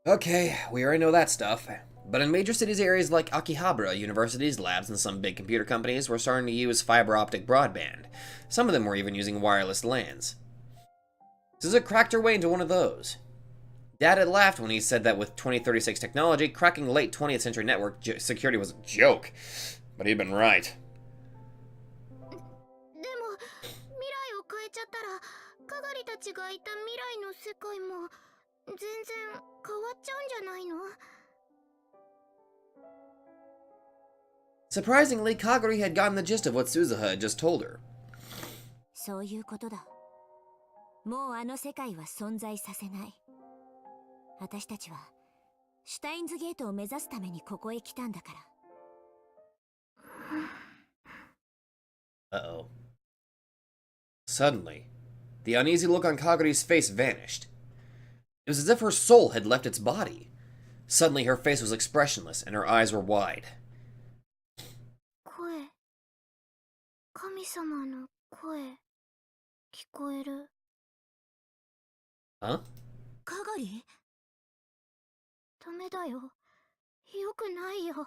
Okay, we already know that stuff. But in major cities areas like Akihabara, universities, labs, and some big computer companies were starting to use fiber optic broadband. Some of them were even using wireless LANs. Suzuka cracked her way into one of those. Dad had laughed when he said that with 2036 technology, cracking late 20th century network security was a joke. But he'd been right. でも未来を変えちゃったらかがりたちがいた未来の世界も全然変わっちゃうんじゃないの？ Surprisingly, Kaguri had gotten the gist of what Suzuha had just told her. そういうことだ。もうあの世界は存在させない。私たちはシュタインズゲートを目指すためにここへ来たんだから。Uh-oh. Suddenly, the uneasy look on Kaguri's face vanished. It was as if her soul had left its body. Suddenly, her face was expressionless and her eyes were wide. 声、神様の声、聞こえる。Huh? かがり？ダメだよ。よくないよ。ダ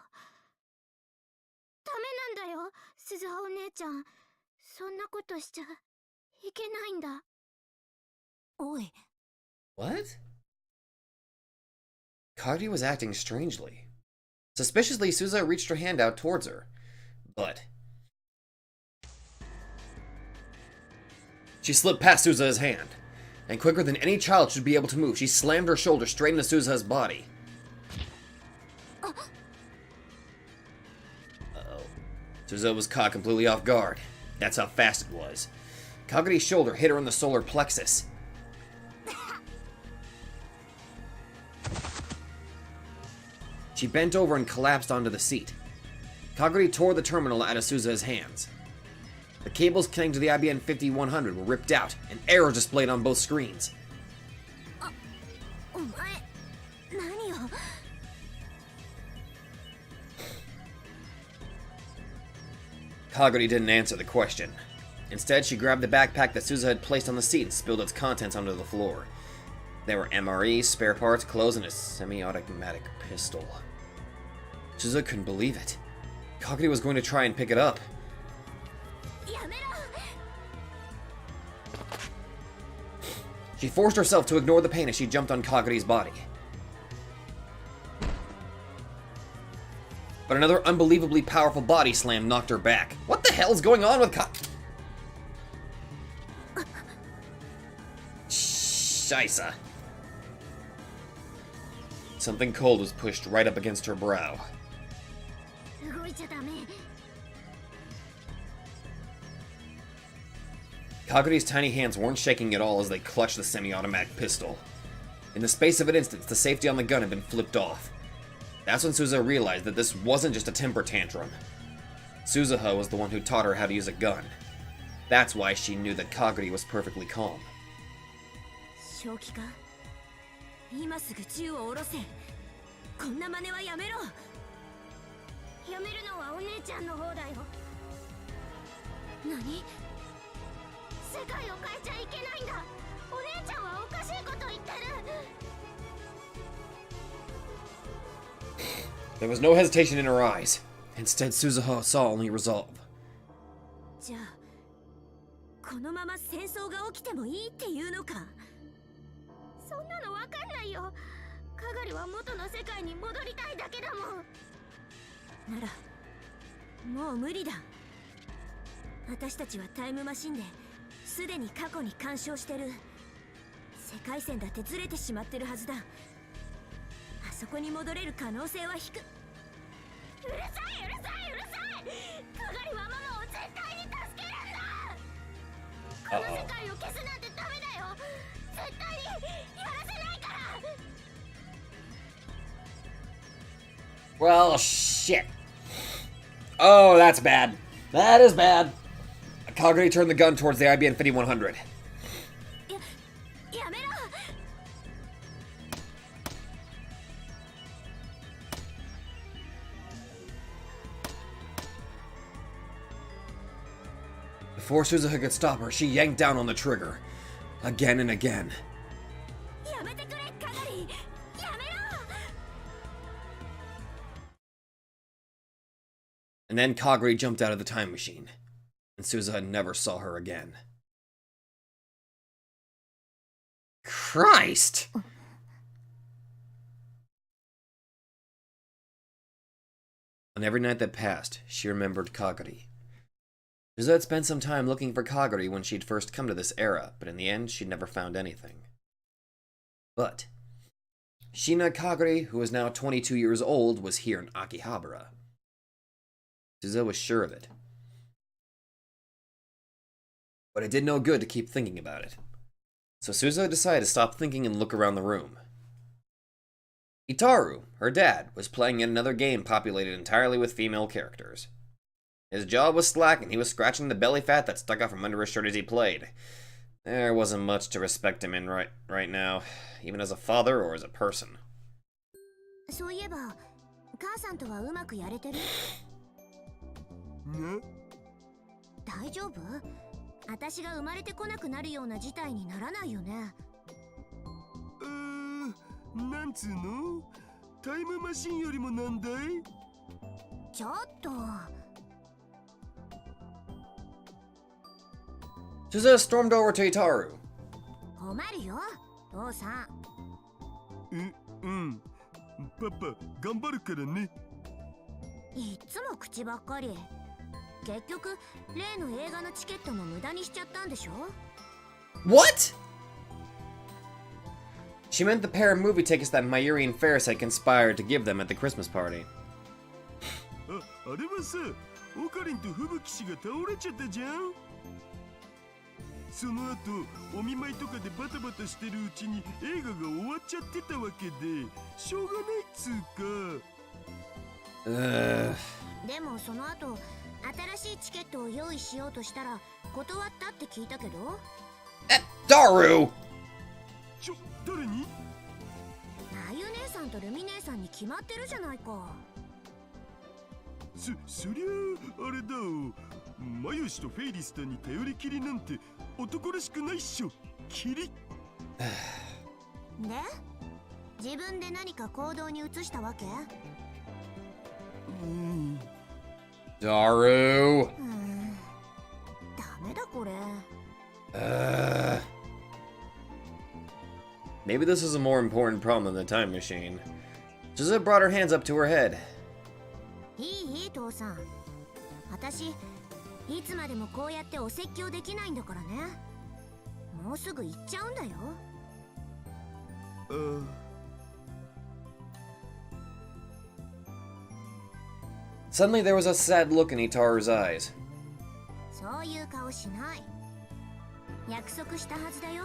メなんだよ、鈴葉お姉ちゃん。そんなことしちゃいけないんだ。おい。What? Kaguri was acting strangely. Suspiciously, Suzuha reached her hand out towards her. But she slipped past Suzuha's hand, and quicker than any child should be able to move, she slammed her shoulder straight into Suzuha's body. Uh-oh. Suzuha was caught completely off guard. That's how fast it was. Kaguri's shoulder hit her in the solar plexus. She bent over and collapsed onto the seat. Kaguri tore the terminal out of Suzuha's hands. The cables connecting to the IBM 5100 were ripped out, and errors displayed on both screens. Kaguri didn't answer the question. Instead, she grabbed the backpack that Suzuha had placed on the seat and spilled its contents onto the floor. There were MREs, spare parts, clothes, and a semi-automatic pistol. Suzuha couldn't believe it. Kaguri was going to try and pick it up. She forced herself to ignore the pain as she jumped on Kaguri's body. But another unbelievably powerful body slam knocked her back. What the hell's going on with Scheisse. Something cold was pushed right up against her brow. Kaguri's tiny hands weren't shaking at all as they clutched the semi-automatic pistol. In the space of an instant, the safety on the gun had been flipped off. That's when Suzuha realized that this wasn't just a temper tantrum. Suzuha was the one who taught her how to use a gun. That's why she knew that Kaguri was perfectly calm. 正気か？今すぐ銃を下ろせ。こんな真似はやめろ。やめるのはお姉ちゃんの方だよ。何？世界を変えちゃいけないんだ。お姉ちゃんはおかしいこと言ってる。There was no hesitation in her eyes. Instead, Suzuha saw only resolve. じゃあ、このまま戦争が起きてもいいっていうのか？そんなのわかんないよ。かがりは元の世界に戻りたいだけだもん。なら、もう無理だ。私たちはタイムマシンですでに過去に干渉してる。世界線だってずれてしまってるはずだ。あそこに戻れる可能性は低く。うるさいうるさいうるさい。かがりはママを絶対に助けるんだ。この世界を消すなんてダメだよ。絶対にやらせないから。Well, shit. Oh, that's bad. That is bad. Kaguri turned the gun towards the IBM 5100. やめろ。Before Suzuha could stop her, she yanked down on the trigger. Again and again. And then Kagari jumped out of the time machine, and Suzuha never saw her again. Christ! On every night that passed, she remembered Kagari. Suzuha had spent some time looking for Kagari when she'd first come to this era, but in the end, she'd never found anything. But Shina Kagari, who was now 22 years old, was here in Akihabara. Suzuha was sure of it. But it did no good to keep thinking about it. So Suzuha decided to stop thinking and look around the room. Itaru, her dad, was playing in another game populated entirely with female characters. His jaw was slack and he was scratching the belly fat that stuck out from under his shirt as he played. There wasn't much to respect him in right now, even as a father or as a person. そういえば、母さんとはうまくやれてる？ね？大丈夫？私が生まれてこなくなるような事態にならないよね。なんつうの？タイムマシンよりもなんだい？ちょっと。Suzuha stormed over to Itaru. 困るよ、父さん。うん。パパ、頑張るからね。いっつも口ばっかり。結局、例の映画のチケットも無駄にしちゃったんでしょ？ What? She meant the pair of movie tickets that Mayuri and Ferris had conspired to give them at the Christmas party. あれはさ、オカリンと吹雪氏が倒れちゃったじゃん。その後、お見舞いとかでバタバタしてるうちに映画が終わっちゃってたわけで、しょうがないっつうか。でもその後、新しいチケットを用意しようとしたら断ったって聞いたけど。Daru! 誰に？あゆ姉さんとルミ姉さんに決まってるじゃないか。そりゃあれだよ。マヨシとフェイリスターに頼りきりなんて男らしくないっしょ。キリ。で、自分で何か行動に移したわけ？Daru! ダメだこれ。Maybe this is a more important problem than the time machine. Suzuha brought her hands up to her head. いい父さん。私、いつまでもこうやってお説教できないんだからね。もうすぐ行っちゃうんだよ。Suddenly there was a sad look in Itaru's eyes. そういう顔しない。約束したはずだよ。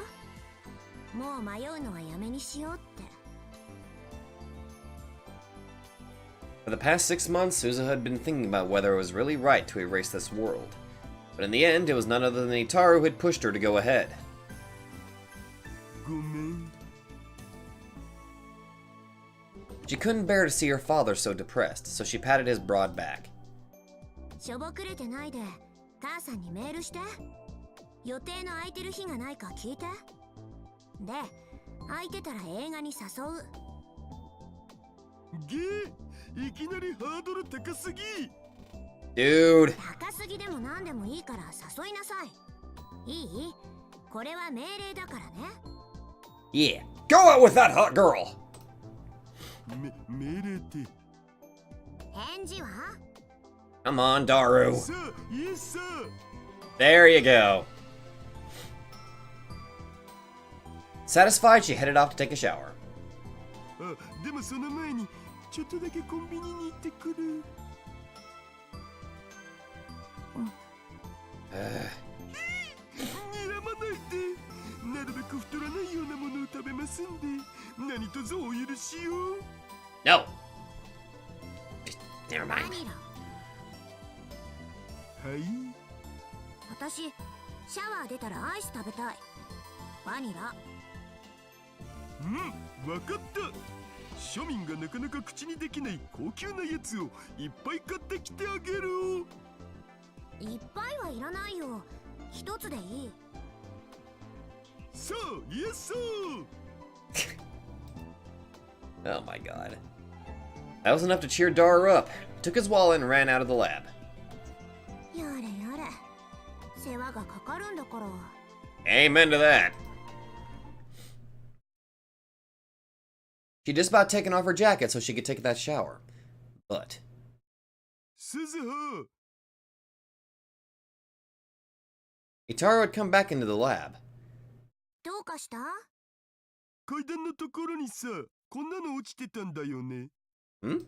もう迷うのはやめにしようって。For the past 6 months, Suzuha had been thinking about whether it was really right to erase this world. But in the end, it was none other than Itaru who had pushed her to go ahead. ごめん。 She couldn't bear to see her father so depressed, so she patted his broad back. しょぼくれてないで、母さんにメールして。予定の空いてる日がないか聞いて。で、空いてたら映画に誘う。いきなりハードル高すぎ。Dude! 高すぎでも何でもいいから誘いなさい。いい？これは命令だからね。Yeah, go out with that hot girl! 命令って。返事は？ Come on, Daru. さあ、イエスさ。There you go. Satisfied, she headed off to take a shower. でもその前にちょっとだけコンビニに行ってくる。睨まないで。なるべく太らないようなものを食べますんで、何卒お許しを。No. Never バ mind. ニラ。はい。私、シャワー出たらアイス食べたい。バニラ。わかった。庶民がなかなか口にできない高級なやつをいっぱい買ってきてあげる。いっぱいはいらないよ。一つでいい。さあ、イエス Oh my god. That was enough to cheer Dara up. Took his wallet and ran out of the lab. やれやれ。世話がかかるんだから。Amen to that. She'd just about taken off her jacket so she could take that shower. But 鈴葉 Itaru had come back into the lab. どうかした？階段のところにさ、こんなの落ちてたんだよね。Hmm?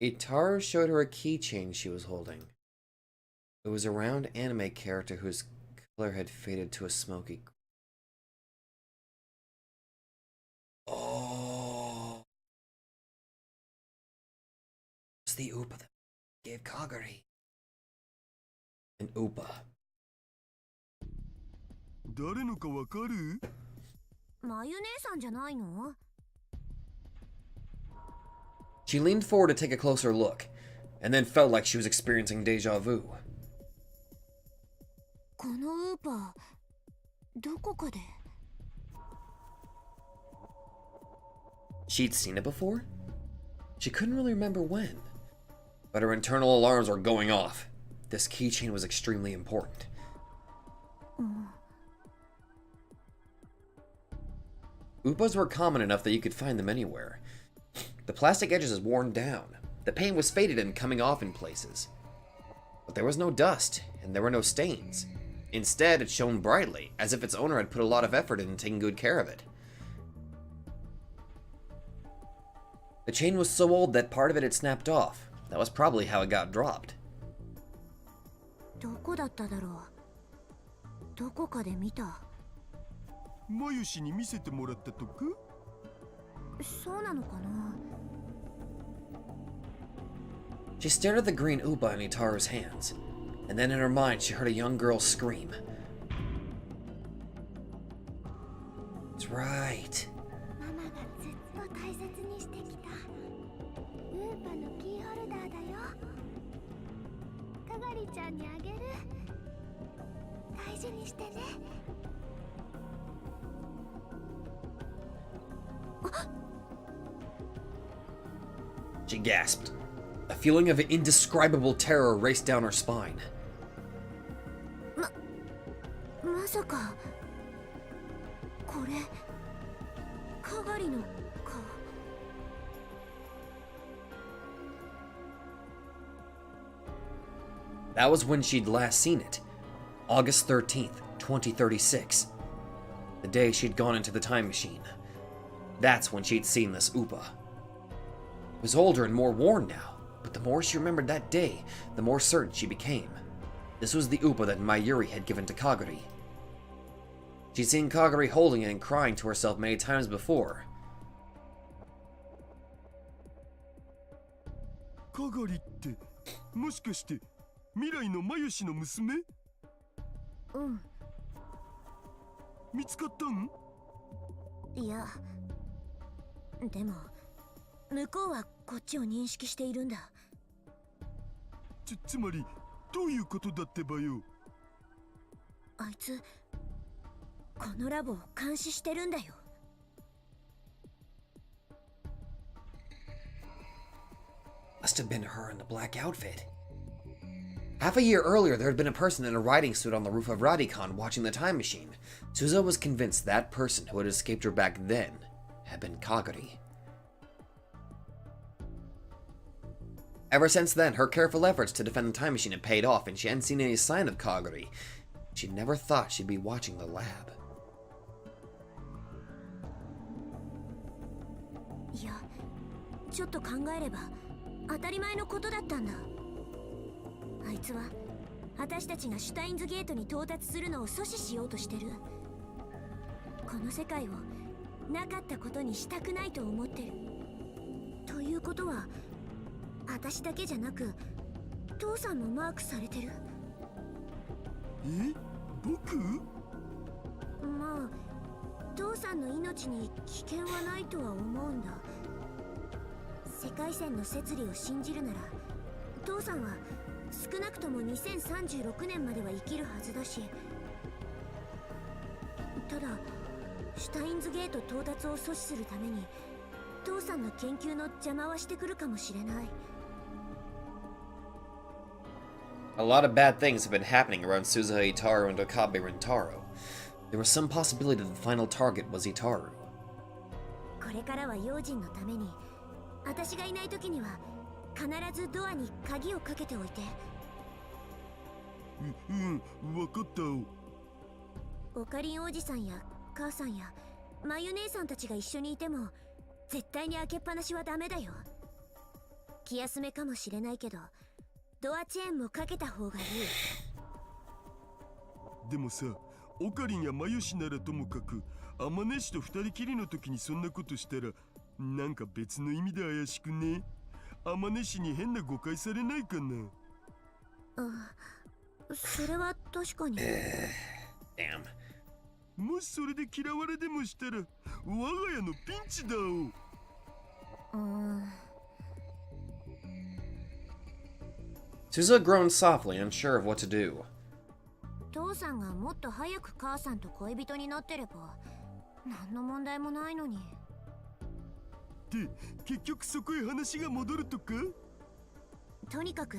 Itaru showed her a keychain she was holding. It was a round anime character whose color had faded to a smoky. Oh. It's the Upa that gave Kagari. An Upa. 誰のかわかる？まゆ姉さんじゃないの？ She leaned forward to take a closer look, and then felt like she was experiencing deja vu. このウーパー、どこかで。She'd seen it before? She couldn't really remember when. But her internal alarms were going off. This keychain was extremely important. Upas were common enough that you could find them anywhere. The plastic edges was worn down. The paint was faded and coming off in places. But there was no dust, and there were no stains. Instead, it shone brightly, as if its owner had put a lot of effort into taking good care of it. The chain was so old that part of it had snapped off. That was probably how it got dropped. どこだっただろう。どこかで見た。マユシに見せてもらったとか？そうなのかな。She stared at the green Upa in Itaru's hands, and then in her mind she heard a young girl scream. That's right. ママがずっと大切にしてきた。ウーパのキーホルダーだよ。かがりちゃんにあげる。大事にしてね。 She gasped. A feeling of indescribable terror raced down her spine. まさかこれかがりの顔。 That was when she'd last seen it. August 13th, 2036. The day she'd gone into the time machine. That's when she'd seen this Upa. It was older and more worn now, but the more she remembered that day, the more certain she became. This was the Upa that Mayuri had given to Kagari. She'd seen Kagari holding it and crying to herself many times before. かがりってもしかして未来のマユシの娘？うん。見つかったん？いや、でも向こうはこっちを認識しているんだ。つまりどういうことだってばよ。あいつこのラボを監視してるんだよ。 Must have been her in the black outfit. Half a year earlier, there had been a person in a riding suit on the roof of Radicon watching the time machine. Suzo was convinced that person who had escaped her back then had been Kagari. Ever since then, her careful efforts to defend the time machine had paid off, and she hadn't seen any sign of Kagari. She never thought she'd be watching the lab. いや、ちょっと考えれば当たり前のことだったんだ。あいつは私たちがシュタインズゲートに到達するのを阻止しようとしてる。この世界をなかったことにしたくないと思ってる。ということは私だけじゃなく父さんもマークされてる。え、僕？まあ父さんの命に危険はないとは思うんだ。世界線の摂理を信じるなら父さんは少なくとも2036年までは生きるはずだし、ただシュタインズゲート到達を阻止するために父さんの研究の邪魔はしてくるかもしれない。 A lot of bad things have been happening around Suzuha Itaru and Okabe Rintaro. There was some possibility that the final target was Itaru. これからは用心のために私がいない時には必ずドアに鍵をかけておいて。わかったお。オカリンおじさんや母さんやマユ姉さんたちが一緒にいても絶対に開けっぱなしはダメだよ。気休めかもしれないけどドアチェーンもかけた方がいい。でもさ、オカリンやマユシならともかくアマネシと二人きりの時にそんなことしたらなんか別の意味で怪しくね。アマネシに変な誤解されないかな。あ、それは確かに。Damn. もしそれで嫌われでもしたら我が家のピンチだお。Suzuha groaned softly, unsure of what to do. 父さんがもっと早く母さんと恋人になってれば何の問題もないのに。で、結局そこへ話が戻るとか？とにかく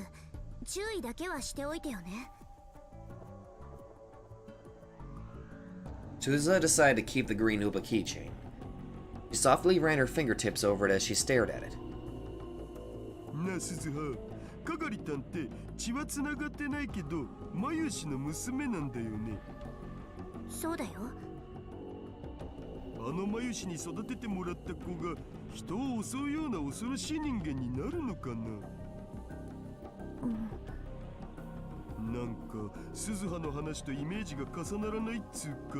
注意だけはしておいてよね。Suzuha decided to keep the green Uba keychain. She softly ran her fingertips over it as she stared at it. なあ、鈴葉。かがりたんって血はつながってないけどマユシの娘なんだよね。そうだよ。あのマユシに育ててもらった子が人を襲うような恐ろしい人間になるのかな。なんか鈴葉の話とイメージが重ならないっつうか、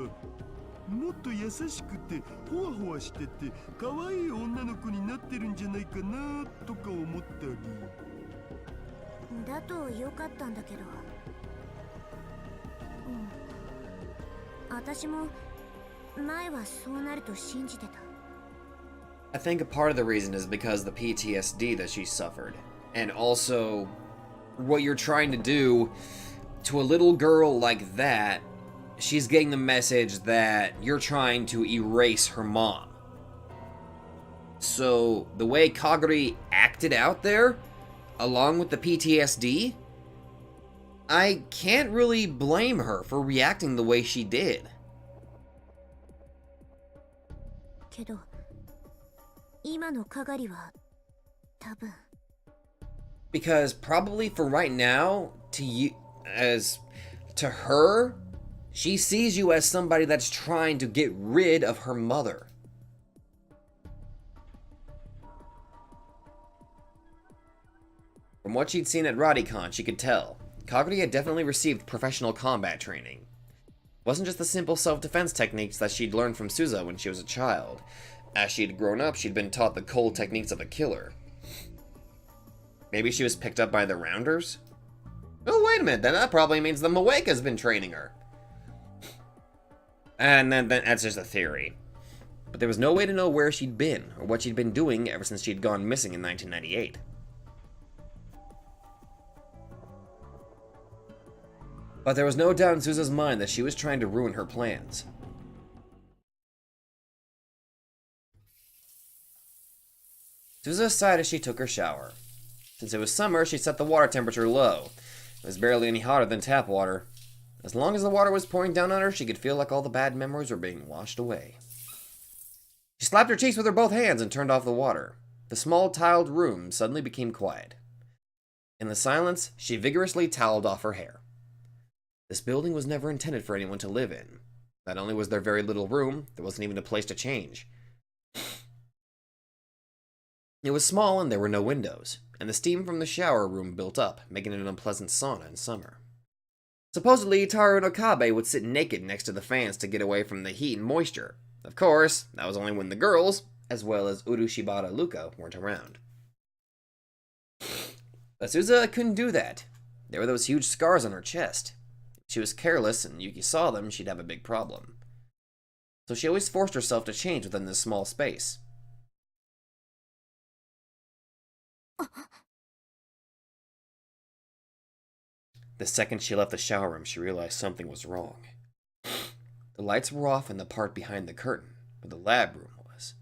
もっと優しくてホワホワしてて可愛い女の子になってるんじゃないかなとか思ったり。だとよかったんだけど。私も前はそうなると信じてた。I think a part of the reason is because the PTSD that she suffered. And also, what you're trying to do to a little girl like that, she's getting the message that you're trying to erase her mom. So, the way Kaguri acted out there, along with the PTSD, I can't really blame her for reacting the way she did. けど、今のかがりは多分。Because probably for right now, to her, she sees you as somebody that's trying to get rid of her mother. From what she'd seen at Radicon, she could tell Kaguri had definitely received professional combat training. It wasn't just the simple self-defense techniques that she'd learned from Suzuha when she was a child. As she'd grown up, she'd been taught the cold techniques of a killer. Maybe she was picked up by the Rounders? Oh, wait a minute, then that probably means the Moeka's been training her. And then that's just a theory. But there was no way to know where she'd been, or what she'd been doing ever since she'd gone missing in 1998. But there was no doubt in Suzuha's mind that she was trying to ruin her plans. Suzuha sighed as she took her shower. Since it was summer, she set the water temperature low. It was barely any hotter than tap water. As long as the water was pouring down on her, she could feel like all the bad memories were being washed away. She slapped her cheeks with her both hands and turned off the water. The small tiled room suddenly became quiet. In the silence, she vigorously toweled off her hair. This building was never intended for anyone to live in. Not only was there very little room, there wasn't even a place to change. It was small and there were no windows, and the steam from the shower room built up, making it an unpleasant sauna in summer. Supposedly, Itaru and Okabe would sit naked next to the fans to get away from the heat and moisture. Of course, that was only when the girls, as well as Urushibata Luka, weren't around. But Suzuha couldn't do that. There were those huge scars on her chest. If she was careless and Yuki saw them, she'd have a big problem. So she always forced herself to change within this small space. The second she left the shower room, she realized something was wrong. The lights were off in the part behind the curtain, where the lab room was.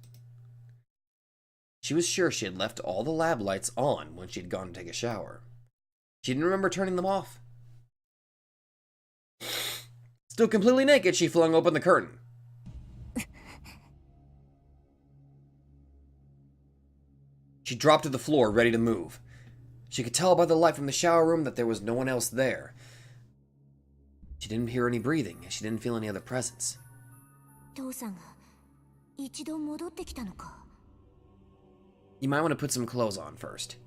She was sure she had left all the lab lights on when she had gone to take a shower. She didn't remember turning them off. Still completely naked, she flung open the curtain. She dropped to the floor, ready to move. She could tell by the light from the shower room that there was no one else there. She didn't hear any breathing, and she didn't feel any other presence. You might want to put some clothes on first.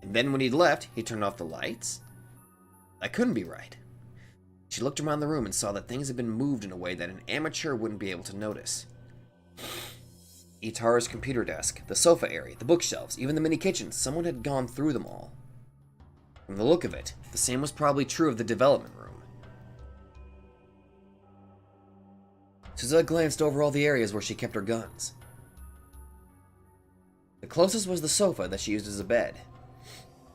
And then when he'd left, he turned off the lights? That couldn't be right. She looked around the room and saw that things had been moved in a way that an amateur wouldn't be able to notice. Itaru's computer desk, the sofa area, the bookshelves, even the mini kitchen, someone had gone through them all. From the look of it, the same was probably true of the development room. Suzuha glanced over all the areas where she kept her guns. The closest was the sofa that she used as a bed.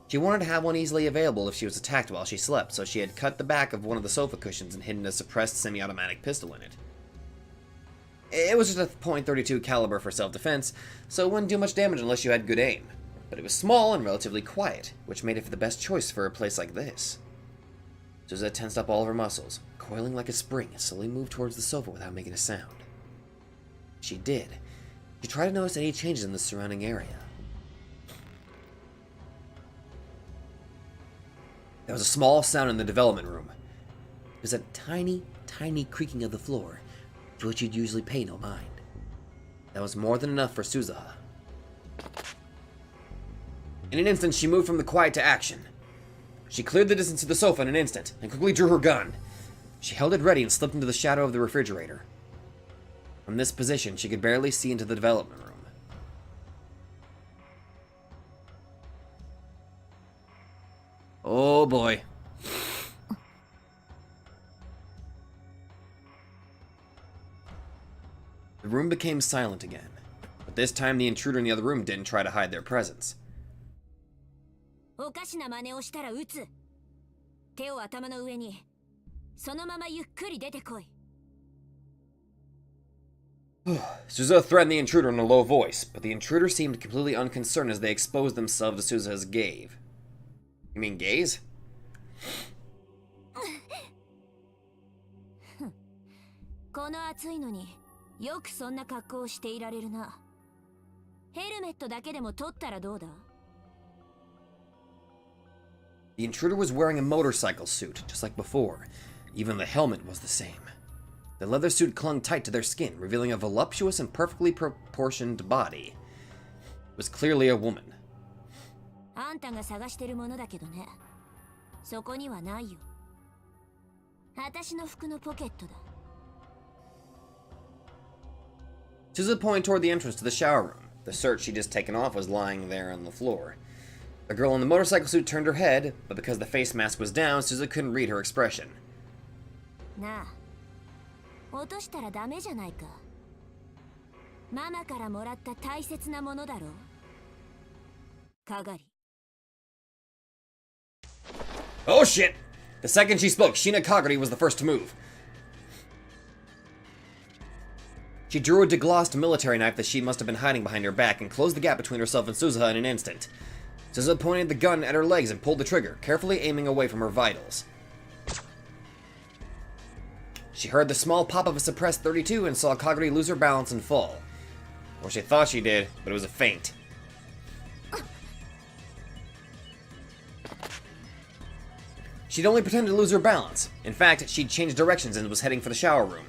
She wanted to have one easily available if she was attacked while she slept, so she had cut the back of one of the sofa cushions and hidden a suppressed semi-automatic pistol in it. It was just a .32 caliber for self-defense, so it wouldn't do much damage unless you had good aim. But it was small and relatively quiet, which made it the best choice for a place like this. Suzuha tensed up all of her muscles, coiling like a spring, and slowly moved towards the sofa without making a sound. She did. She tried to notice any changes in the surrounding area. There was a small sound in the development room. It was a tiny, tiny creaking of the floor, to which you'd usually pay no mind. That was more than enough for Suzuha. In an instant, she moved from the quiet to action. She cleared the distance to the sofa in an instant, and quickly drew her gun. She held it ready and slipped into the shadow of the refrigerator. From this position, she could barely see into the development room. Oh boy. The room became silent again, but this time the intruder in the other room didn't try to hide their presence. Suzuha threatened the intruder in a low voice, but the intruder seemed completely unconcerned as they exposed themselves to Suzuha's gaze. You mean gaze? The intruder was wearing a motorcycle suit, just like before. Even the helmet was the same. The leather suit clung tight to their skin, revealing a voluptuous and perfectly proportioned body. It was clearly a woman. Suzuha pointed toward the entrance to the shower room. The shirt she'd just taken off was lying there on the floor. The girl in the motorcycle suit turned her head, but because the face mask was down, Suzuha couldn't read her expression. Oh shit! The second she spoke, Shina Kagari was the first to move. She drew a deglossed military knife that she must have been hiding behind her back and closed the gap between herself and Suzuha in an instant. Suzuha pointed the gun at her legs and pulled the trigger, carefully aiming away from her vitals. She heard the small pop of a suppressed .32 and saw Kagari lose her balance and fall. Or she thought she did, but it was a feint. She'd only pretended to lose her balance. In fact, she'd changed directions and was heading for the shower room.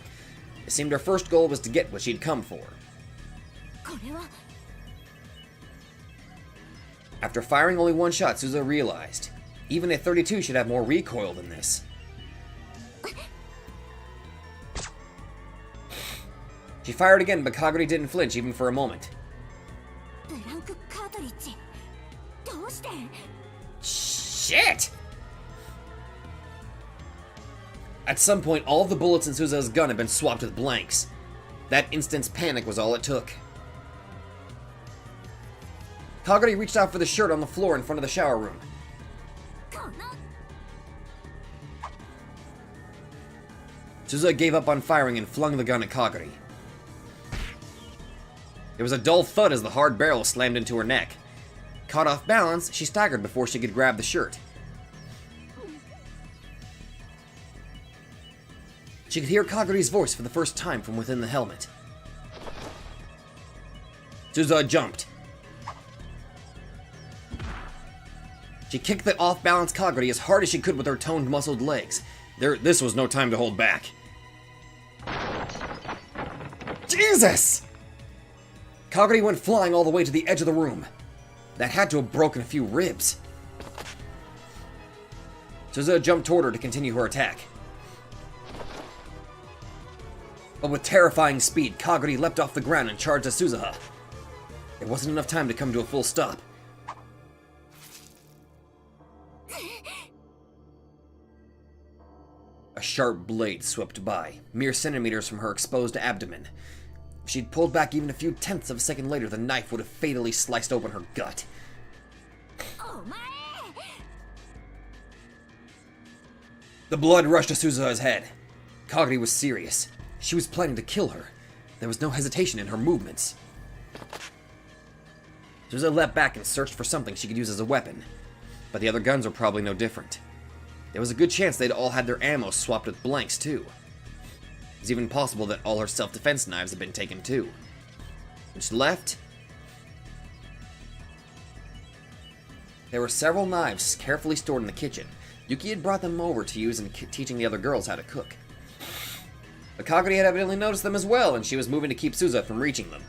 It seemed her first goal was to get what she'd come for. After firing only one shot, Suzuha realized, even a .32 should have more recoil than this. She fired again, but Kagari didn't flinch even for a moment. Shit! At some point, all of the bullets in Suzuha's gun had been swapped with blanks. That instant's panic was all it took. Kagari reached out for the shirt on the floor in front of the shower room. Suzuha gave up on firing and flung the gun at Kagari. There was a dull thud as the hard barrel slammed into her neck. Caught off balance, she staggered before she could grab the shirt. She could hear Kagari's voice for the first time from within the helmet. Suzuha jumped. She kicked the off-balance Kagari as hard as she could with her toned, muscled legs. This was no time to hold back. Jesus! Kagari went flying all the way to the edge of the room. That had to have broken a few ribs. Suzuha jumped toward her to continue her attack. But with terrifying speed, Kagari leapt off the ground and charged at Suzuha. There wasn't enough time to come to a full stop. A sharp blade swept by, mere centimeters from her exposed abdomen. If she'd pulled back even a few tenths of a second later, the knife would have fatally sliced open her gut. The blood rushed to Suzuha's head. Kagari was serious. She was planning to kill her. There was no hesitation in her movements. Suzuha leapt back and searched for something she could use as a weapon. But the other guns were probably no different. There was a good chance they'd all had their ammo swapped with blanks, too. It was even possible that all her self-defense knives had been taken, too. Which left... There were several knives carefully stored in the kitchen. Yuki had brought them over to use in teaching the other girls how to cook. But Kagari had evidently noticed them as well, and she was moving to keep Suzuha from reaching them.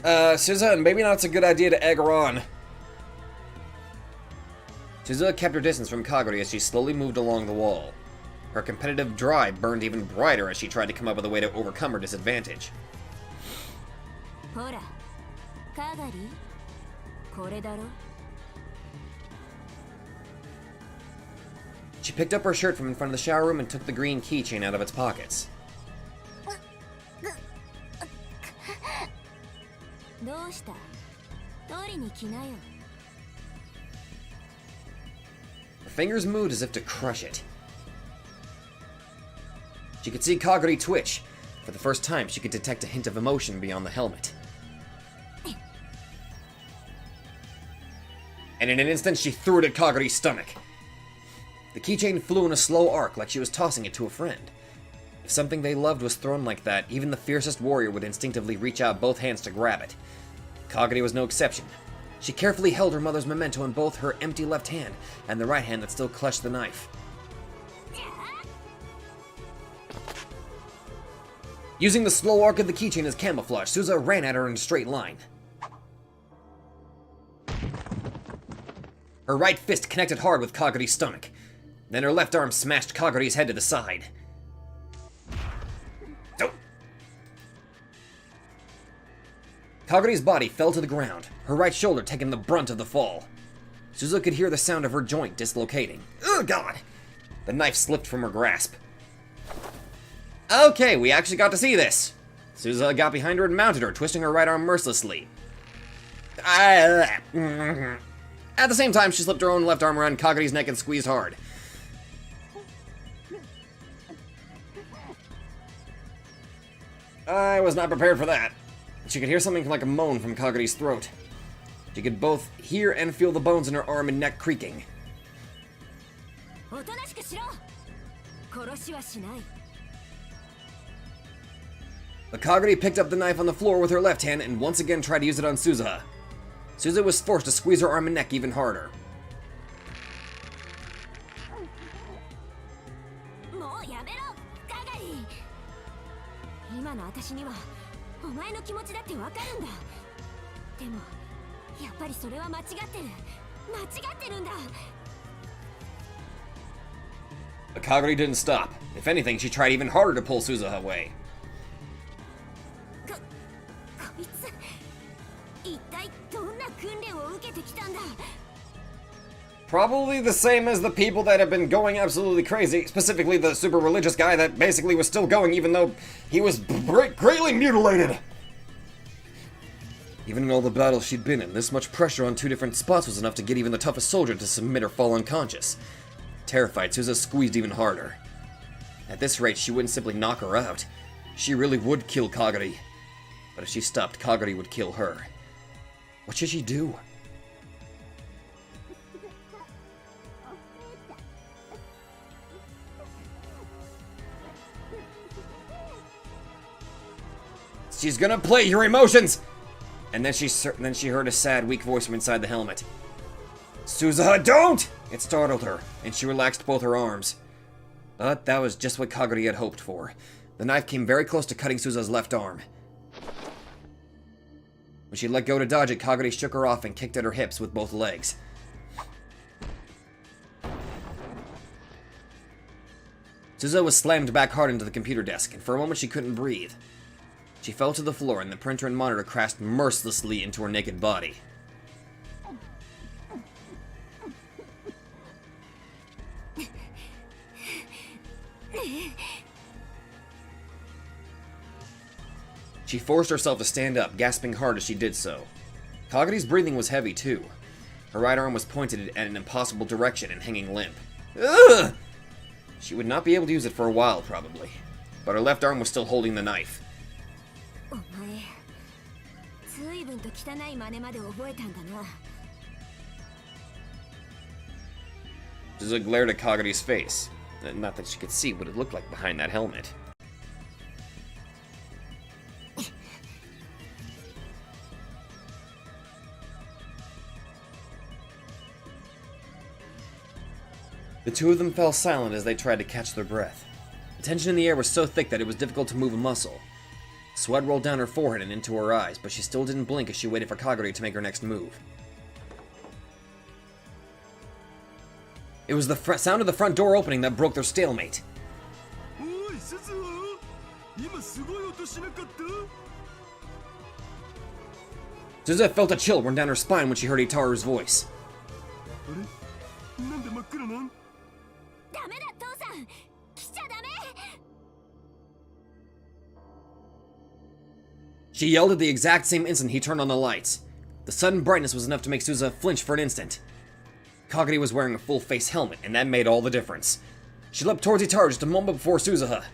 Suzuha, maybe not a good idea to egg her on. Suzuha kept her distance from Kagari as she slowly moved along the wall. Her competitive drive burned even brighter as she tried to come up with a way to overcome her disadvantage. She picked up her shirt from in front of the shower room and took the green keychain out of its pockets. Her fingers moved as if to crush it. She could see Kagari twitch. For the first time, she could detect a hint of emotion beyond the helmet. And in an instant, she threw it at Kagari's stomach. The keychain flew in a slow arc like she was tossing it to a friend. If something they loved was thrown like that, even the fiercest warrior would instinctively reach out both hands to grab it. Kagari was no exception. She carefully held her mother's memento in both her empty left hand and the right hand that still clutched the knife. Using the slow arc of the keychain as camouflage, Suzuha ran at her in a straight line. Her right fist connected hard with Kagari's stomach. Then her left arm smashed Kagari's head to the side. Oh. Kagari's body fell to the ground, her right shoulder taking the brunt of the fall. Suzuha could hear the sound of her joint dislocating. Oh God! The knife slipped from her grasp. Okay, we actually got to see this. Suzuha got behind her and mounted her, twisting her right arm mercilessly. At the same time, she slipped her own left arm around Kagari's neck and squeezed hard. I was not prepared for that. She could hear something like a moan from Kagari's throat. She could both hear and feel the bones in her arm and neck creaking. But Kagari picked up the knife on the floor with her left hand and once again tried to use it on Suzuha. Suzuha was forced to squeeze her arm and neck even harder. But Kagari didn't stop. If anything, she tried even harder to pull Suzuha away. Probably the same as the people that have been going absolutely crazy, specifically the super religious guy that basically was still going even though he was greatly mutilated. Even in all the battles she'd been in, this much pressure on 2 different spots was enough to get even the toughest soldier to submit or fall unconscious. Terrified, Suza squeezed even harder. At this rate, she wouldn't simply knock her out. She really would kill Kagari. But if she stopped, Kagari would kill her. What should she do? She's gonna play your emotions! And then she heard a sad, weak voice from inside the helmet. Suzuha, don't! It startled her, and she relaxed both her arms. But that was just what Kagari had hoped for. The knife came very close to cutting Suzuha's left arm. When she let go to dodge it, Kagari shook her off and kicked at her hips with both legs. Suzuha was slammed back hard into the computer desk, and for a moment she couldn't breathe. She fell to the floor, and the printer and monitor crashed mercilessly into her naked body. She forced herself to stand up, gasping hard as she did so. Kagari's breathing was heavy, too. Her right arm was pointed at an impossible direction and hanging limp. Ugh! She would not be able to use it for a while, probably. But her left arm was still holding the knife. Suzuha glared at Kagari's face. Not that she could see what it looked like behind that helmet. The two of them fell silent as they tried to catch their breath. The tension in the air was so thick that it was difficult to move a muscle. Sweat rolled down her forehead and into her eyes, but she still didn't blink as she waited for Kagari to make her next move. It was the sound of the front door opening that broke their stalemate. Suzuha felt a chill run down her spine when she heard Itaru's voice. She yelled at the exact same instant he turned on the lights. The sudden brightness was enough to make Suzuha flinch for an instant. Kagari was wearing a full-face helmet, and that made all the difference. She leapt towards Itaru just a moment before Suzuha.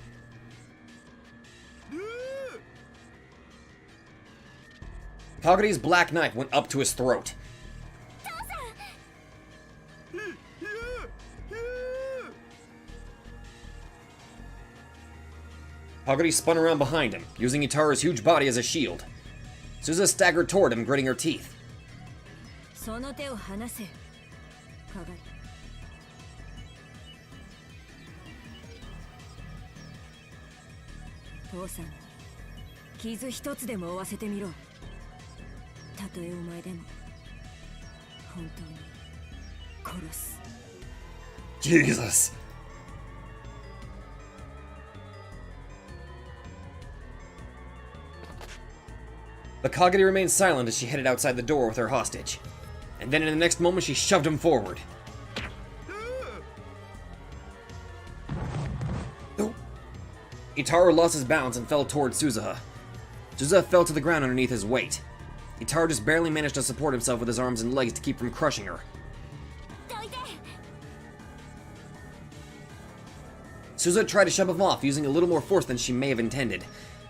Kagari's black knife went up to his throat. Kagari spun around behind him, using Itaru's huge body as a shield. Suzuha staggered toward him, gritting her teeth. Jesus. But Kagari remained silent as she headed outside the door with her hostage. And then in the next moment, she shoved him forward. Itaru lost his balance and fell towards Suzuha. Suzuha fell to the ground underneath his weight. Itaru just barely managed to support himself with his arms and legs to keep from crushing her. Suzuha tried to shove him off, using a little more force than she may have intended.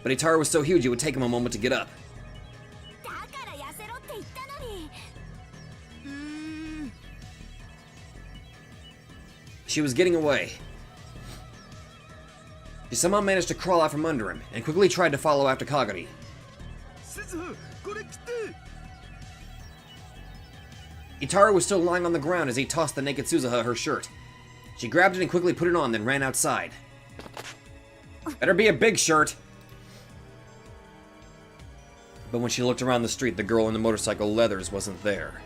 But Itaru was so huge it would take him a moment to get up. She was getting away. She somehow managed to crawl out from under him, and quickly tried to follow after Kagari. Itaru was still lying on the ground as he tossed the naked Suzuha her shirt. She grabbed it and quickly put it on, then ran outside. Better be a big shirt! But when she looked around the street, the girl in the motorcycle leathers wasn't there.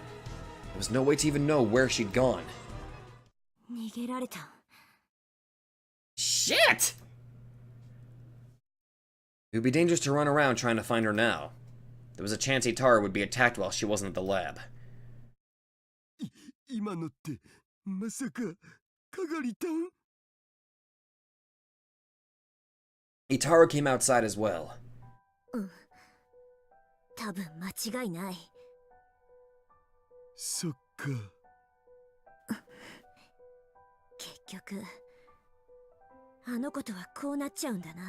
There was no way to even know where she'd gone. Shit! It would be dangerous to run around trying to find her now. There was a chance Itaru would be attacked while she wasn't at the lab. Itaru came outside as well. 多分間違いない。そっか。結局あの子とはこうなっちゃうんだな。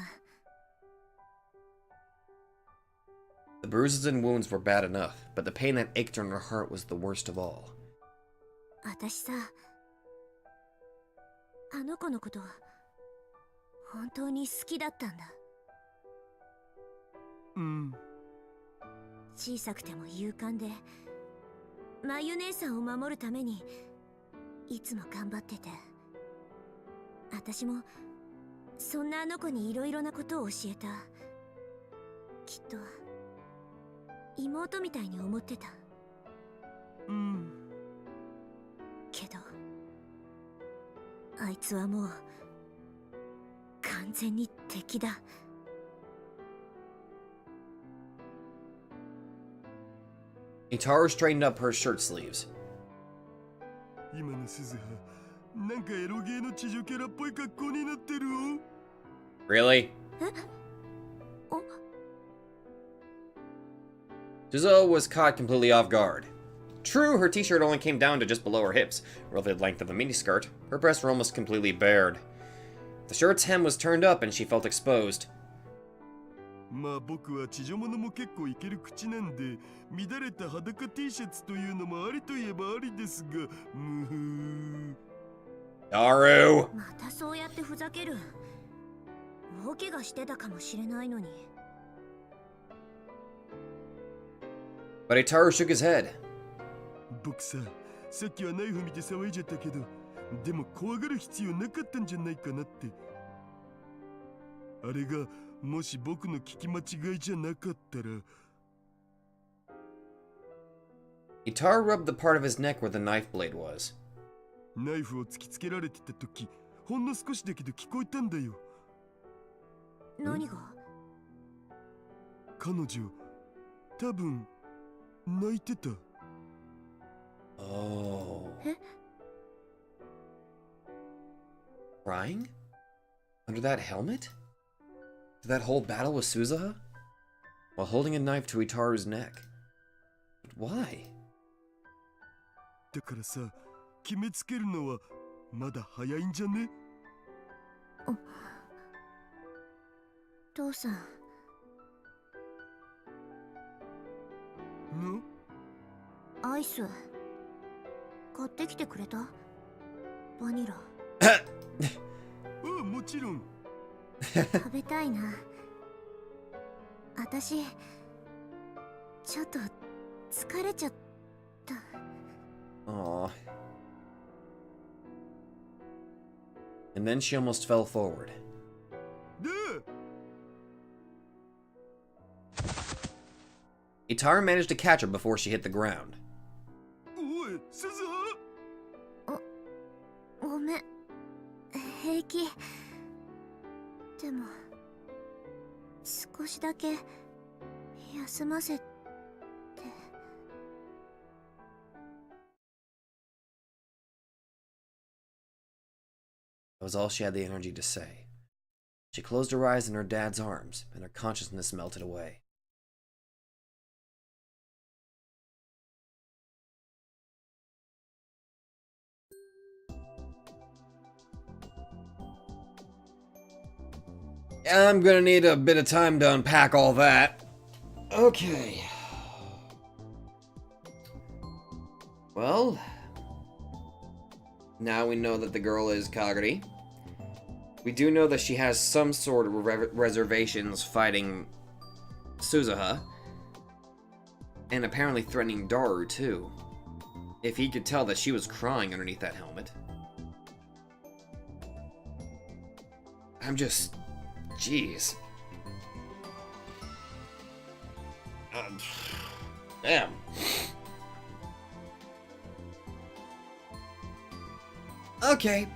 The bruises and wounds were bad enough, but the pain that ached in her heart was the worst of all. 私さ、あの子のこと本当に好きだったんだ。うん。小さくても勇敢で、まゆ姉さんを守るためにいつも頑張ってて、私もそんなあの子にいろいろなことを教えた。きっと妹みたいに思ってた。うん。けどあいつはもう完全に敵だ。Itaru straightened up her shirt sleeves. 今の鈴葉、なんかエロゲーの地上キャラっぽい格好になってる。 Really? え？お？ Suzuha was caught completely off guard. True, her t-shirt only came down to just below her hips, roughly the length of a miniskirt. Her breasts were almost completely bared. The shirt's hem was turned up and she felt exposed. まあ僕は地上物も結構いける口なんで、乱れた裸 T シャツというのもありといえばありですが、むふ。Daru! またそうやってふざける。大怪我してたかもしれないのに。But Itaru shook his head. 僕さ、さっきはナイフ見て騒いじゃったけど、でも怖がる必要なかったんじゃないかなって。あれがもし僕の聞き間違いじゃなかったら。 Itaru rubbed the part of his neck where the knife blade was. ナイフを突きつけられてた時、ほんの少しだけど聞こえたんだよ。何が？彼女、多分泣いてた。 Oh. え？ Crying? Under that helmet? Did that whole battle with Suzuha? While holding a knife to Itaru's neck. But why? だからさ、決めつけるのはまだ早いんじゃね？父さん。の？アイス買ってきてくれた？バニラ。ああ、もちろん。食べたいな。私ちょっと疲れちゃった。 Aww. And then she almost fell forward. で、 Itaru managed to catch her before she hit the ground. おい、鈴葉。ごめん、平気。でも少しだけ休ませて。 That was all she had the energy to say. She closed her eyes in her dad's arms, and her consciousness melted away. I'm gonna need a bit of time to unpack all that. Okay. Well, now we know that the girl is Kagari. We do know that she has some sort of reservations fighting Suzuha. And apparently threatening Daru, too. If he could tell that she was crying underneath that helmet. I'm just... Jeez. Damn. Okay,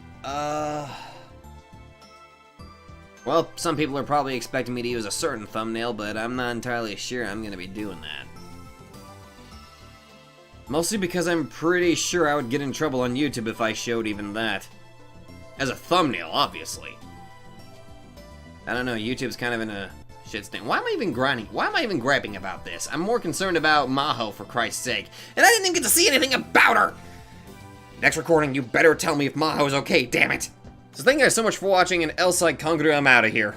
well, some people are probably expecting me to use a certain thumbnail, but I'm not entirely sure I'm gonna be doing that. Mostly because I'm pretty sure I would get in trouble on YouTube if I showed even that. As a thumbnail, obviously. I don't know, YouTube's kind of in a Shit stink. Why am I even grinding? Why am I even grabbing about this? I'm more concerned about Maho, for Christ's sake. And I didn't even get to see anything about her! Next recording, you better tell me if Maho is okay, damn it! So thank you guys so much for watching, and SkydivingQuagga, I'm out of here.